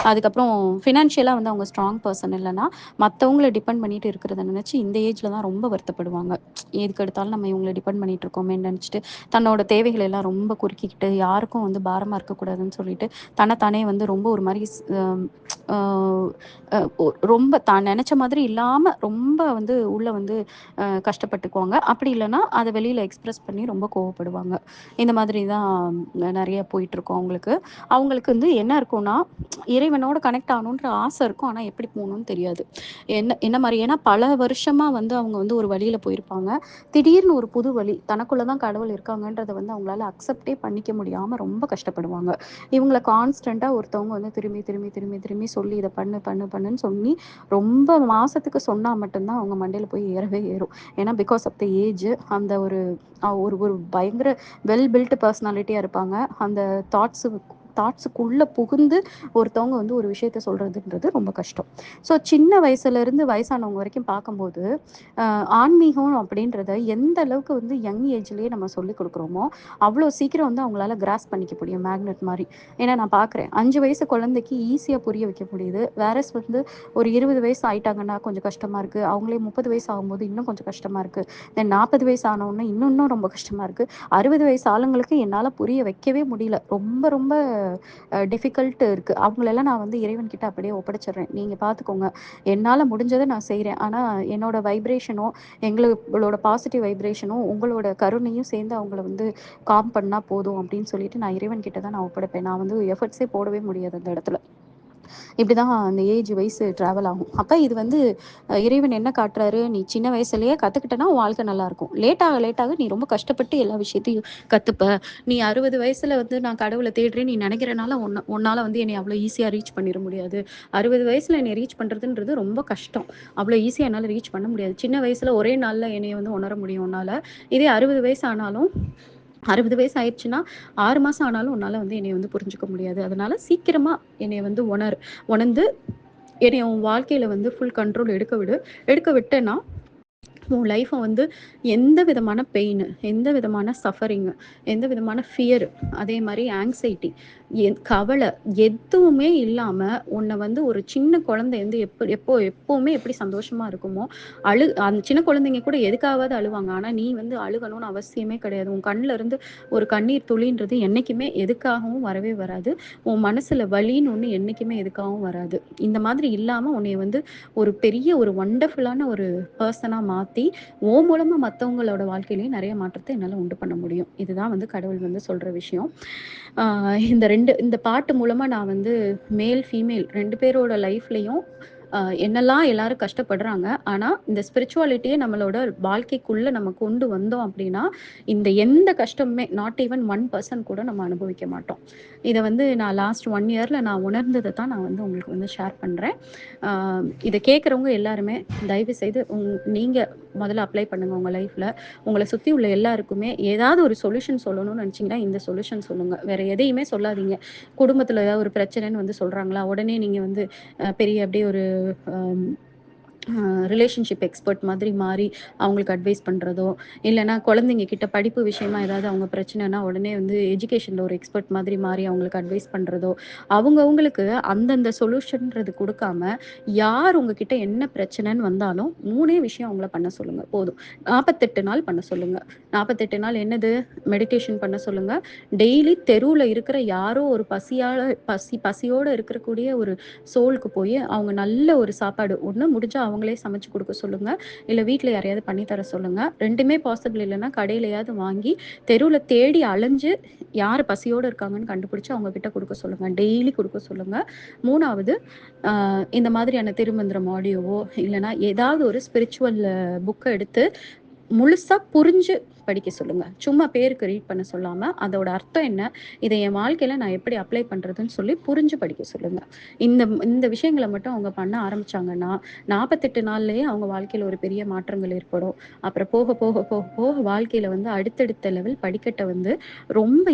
அதுக்கப்புறம் ஃபினான்ஷியலா வந்து அவங்க ஸ்ட்ராங் பெர்சன் இல்லன்னா, மத்தவங்கள டிபெண்ட் பண்ணிட்டு இருக்கிறத நினைச்சு இந்த ஏஜ்ல தான் ரொம்ப வருத்தப்படுவாங்க. எதுக்கு எடுத்தாலும் நம்ம இவங்கள டிபெண்ட் பண்ணிட்டு இருக்கோமேன்னு நினைச்சுட்டு, தன்னோட தேவைகள் எல்லாம் ரொம்ப குறுக்கிக்கிட்டு, யாருக்கும் வந்து பாரமா இருக்கக்கூடாதுன்னு சொல்லிட்டு, தன்ன தானே வந்து ரொம்ப ஒரு மாரி ஸ் அ அ ஒ ரொம்ப தான் நெனச்ச மாதிரி இல்லாம, ரொம்ப வந்து உள்ள வந்து கஷ்டப்பட்டுக்குவாங்க. அப்படி இல்லன்னா, அத வெளியில எக்ஸ்பிரஸ் பண்ணி ரொம்ப கோவப்படுவாங்க. இந்த மாதிரி தான் நெறைய போயிட்டுருக்கும் அவங்களுக்கு. அவங்களுக்கு வந்து என்ன இருக்கும்னா, இறைவனோட கனெக்ட் ஆகணுன்ற ஆசை இருக்கும். ஆனா எப்படி போணும்னு தெரியாது. என்ன என்ன மாரி ஏன்னா பல வருஷமா வந்து அவங்க வந்து ஒரு வழியில போயிருப்பாங்க. திடீர்னு ஒரு புது வழி, தனக்குள்ள தான் கடவுள் இருக்காங்கன்றத வந்து அவங்களால அக்செப்ட்டே பண்ணிக்க முடியாம ரொம்ப கஷ்டப்படுவாங்க. இவங்கள கான்ஸ்டன்ட்டா ஒருத்தவங்க வந்து திரும்பி, திரும்பி, திரும்பி, திரும்பி சொல்லி இத பண்ணு, பண்ணு, பண்ணுன்னு சொல்லி ரொம்ப மாசத்துக்கு சொன்னா மட்டும் தான் அவங்க மண்டையில போய் ஏறவே ஏறும். ஏன்னா பிகாஸ் ஆஃப் த ஏஜ் அந்த ஒரு ஒரு ஒரு பயங்கர வெல் பில்ட் பர்சனாலிட்டியா இருப்பாங்க. அந்த தாட்ஸுக்குள்ள புகுந்து ஒருத்தவங்க வந்து ஒரு விஷயத்த சொல்றதுன்றது ரொம்ப கஷ்டம். ஸோ சின்ன வயசுலேருந்து வயசானவங்க வரைக்கும் பார்க்கும்போது, ஆன்மீகம் அப்படின்றத எந்த அளவுக்கு வந்து யங் ஏஜ்லேயே நம்ம சொல்லிக் குடுக்குறோமோ, அவ்வளோ சீக்கிரம் வந்து அவங்களால கிராஸ்ப் பண்ணிக்க முடியும் மேக்னெட் மாரி. ஏன்னா நான் பார்க்குறேன். 5 வயசு குழந்தைக்கு ஈஸியா புரிய வைக்க முடியுது. வேரஸ் வந்து ஒரு 20 வயசு ஆயிட்டாங்கன்னா கொஞ்சம் கஷ்டமா இருக்கு. அவங்களே 30 வயசு ஆகும்போது இன்னும் கொஞ்சம் கஷ்டமா இருக்கு. தென் 40 வயசு ஆனவுனே இன்னும் ரொம்ப கஷ்டமா இருக்கு. 60 வயசு ஆளுங்களுக்கு என்னால புரிய வைக்கவே முடியல. ரொம்ப ரொம்ப டிஃபிகல்ட் இருக்கு. அவங்களெல்லாம் நான் வந்து இறைவன்கிட்ட அப்படியே ஒப்படைச்சிடுறேன். நீங்க பார்த்துக்கோங்க. என்னால முடிஞ்சத நான் செய்றேன். ஆனா என்னோட வைப்ரேஷனும், எங்களோட பாசிட்டிவ் வைப்ரேஷனும், உங்களோட கருணையும் சேர்ந்து அவங்கள வந்து காம் பண்ணா போதும் அப்படின்னு சொல்லிட்டு நான் இறைவன் கிட்ட தான் நான் ஒப்படைப்பேன். நான் வந்து எஃபர்ட்ஸே போடவே முடியாது அந்த இடத்துல. இப்படிதான் அந்த ஏஜ் வைஸ் ட்ராவல் ஆகும். அப்ப இது வந்து இறைவன் என்ன காட்டுறாரு, நீ சின்ன வயசுலயே கத்துக்கிட்டனா உன் வாழ்க்கை நல்லாயிருக்கும். லேட் ஆக நீ ரொம்ப கஷ்டப்பட்டு எல்லா விஷயத்தையும் கத்துப்ப. நீ 60 வயசுல வந்து நான் கடவுள தேடுறேன்னு நீ நினைக்கிறனால உன்னால வந்து என்னைய அவ்வளோ ஈஸியா ரீச் பண்ணிற முடியாது. 60 வயசுல என்னைய ரீச் பண்றதுன்றது ரொம்ப கஷ்டம். அவ்வளோ ஈஸியா என்னால ரீச் பண்ண முடியாது. சின்ன வயசுல ஒரே நாள்ல என்னைய வந்து உணர முடியும் உன்னால. இதே 60 வயசு ஆனாலும் 60 வயசு ஆயிடுச்சுன்னா, 6 மாசம் ஆனாலும் உன்னால வந்து என்னைய வந்து புரிஞ்சுக்க முடியாது. அதனால சீக்கிரமா என்னைய வந்து உணர்ந்து என்னைய உன் வாழ்க்கையில வந்து ஃபுல் கண்ட்ரோல் எடுக்க விடு. எடுக்க விட்டேன்னா உன் லைஃப்ப வந்து எந்த விதமான பெயின், எந்த விதமான சஃபரிங், எந்த விதமான ஃபியர், அதே மாரி ஆங்ஸைட்டி, கவல எதுவுமே இல்லாம உன்ன வந்து ஒரு சின்ன குழந்தை வந்து எப்பவுமே எப்படி சந்தோஷமா இருக்குமோ, அந்த சின்ன குழந்தைங்க கூட எதுக்காவது அழுவாங்க. ஆனா நீ வந்து அழுகணும்னு அவசியமே கிடையாது. உன் கண்ல இருந்து ஒரு கண்ணீர் துளின்றது என்னைக்குமே எதுக்காகவும் வரவே வராது. உன் மனசுல வலின்னு ஒண்ணு என்னைக்குமே எதுக்காகவும் வராது. இந்த மாதிரி இல்லாம உன்னைய வந்து ஒரு பெரிய ஒரு வண்டர்ஃபுல்லான ஒரு பெர்சனா மாத்தி, உன் மூலமா மத்தவங்களோட வாழ்க்கையிலயும் நெறைய மாற்றத்த என்னால உண்டு பண்ண முடியும். இதுதான் வந்து கடவுள் வந்து சொல்ற விஷயம். ஆ இந்த பாட்டு மூலமா நான் வந்து மேல், ஃபீமேல் 2 பேரோட லைஃப்லயும் என்னெல்லாம் எல்லாரும் கஷ்டப்படுறாங்க. ஆனா, இந்த ஸ்பிரிச்சுவாலிட்டிய நம்மளோட வாழ்க்கைக்குள்ள நம்ம கொண்டு வந்தோம் அப்டின்னா, இந்த எந்த கஷ்டமுமே நாட் ஈவன் 1% கூட நம்ம அனுபவிக்க மாட்டோம். இத வந்து நான் லாஸ்ட் 1 இயர்ல நான் உணர்ந்தத தான் நான் வந்து உங்களுக்கு வந்து ஷேர் பண்றேன். ஆ இத கேட்கிறவங்க எல்லாருமே தயவு செய்து நீங்க முதல்ல அப்ளை பண்ணுங்க உங்க லைஃப்ல. உங்கள சுத்தி உள்ள எல்லாருக்குமே ஏதாவது ஒரு சொல்யூஷன் சொல்லணும்னு நெனச்சீங்கன்னா, இந்த சொல்யூஷன் சொல்லுங்க. வேற எதையுமே சொல்லாதீங்க. குடும்பத்துல ஏதாவது ஒரு பிரச்சனைன்னு வந்து சொல்றாங்களா, உடனே நீங்க வந்து பெரிய அப்படியே ஒரு அம் ரிலேஷன்ஷிப் எக்ஸ்பர்ட் மாதிரி மாறி அவங்களுக்கு அட்வைஸ் பண்றதோ, இல்லன்னா குழந்தைங்க கிட்ட படிப்பு விஷயமா ஏதாவது அவங்க பிரச்சனைனா உடனே வந்து எஜுகேஷன்ல ஒரு எக்ஸ்பர்ட் மாதிரி மாறி அவங்களுக்கு அட்வைஸ் பண்றதோ, அவங்கவங்களுக்கு அந்தந்த சொல்யூஷன்றது குடுக்காம, யார் உங்ககிட்ட என்ன பிரச்சனைன்னு வந்தாலும் 3ஏ விஷயம் அவங்கள பண்ண சொல்லுங்க போதும். 48 நாள் பண்ண சொல்லுங்க. 48 நாள் என்னது? மெடிடேஷன் பண்ண சொல்லுங்க. டெய்லி தெருவுல இருக்கிற யாரோ ஒரு பசியோட இருக்கக்கூடிய ஒரு சோலுக்கு போய் அவங்க நல்ல ஒரு சாப்பாடு ஒண்ணு முடிஞ்சா அவங்களே சமைச்சு குடுக்க சொல்லுங்க. இல்ல வீட்ல யாரையாவது பண்ணி தர சொல்லுங்க. 2மே பாசிபிள் இல்லன்னா கடையிலயாவது வாங்கி தெருவுல தேடி அலைஞ்சு யார் பசியோட இருக்காங்கன்னு கண்டுபிடிச்சு அவங்க கிட்ட குடுக்க சொல்லுங்க. டெய்லி குடுக்க சொல்லுங்க. 3வது இந்த மாதிரியான திருமந்திரம் ஆடியோவோ இல்லன்னா ஏதாவது ஒரு ஸ்பிரிச்சுவல் புக்க எடுத்து முழுசா புரிஞ்சு படிக்க சொல்லுங்க. சும்மா பேருக்கு ரீட் பண்ண சொல்லாம, அதோட அர்த்தம் என்ன? இத என் வாழ்க்கையில நான் எப்படி அப்ளை பண்றதுன்னு சொல்லி புரிஞ்சு படிக்க சொல்லுங்க. இந்த இந்த விஷயங்கள மட்டும் அவங்க பண்ண ஆரம்பிச்சாங்கன்னா, 48 நாள்லயே அவங்க வாழ்க்கையில ஒரு பெரிய மாற்றங்கள் ஏற்படும். அப்புறம் போக, போக, போக, போக வாழ்க்கையில வந்து அடுத்தடுத்த லெவல் படிக்கட்ட வந்து ரொம்ப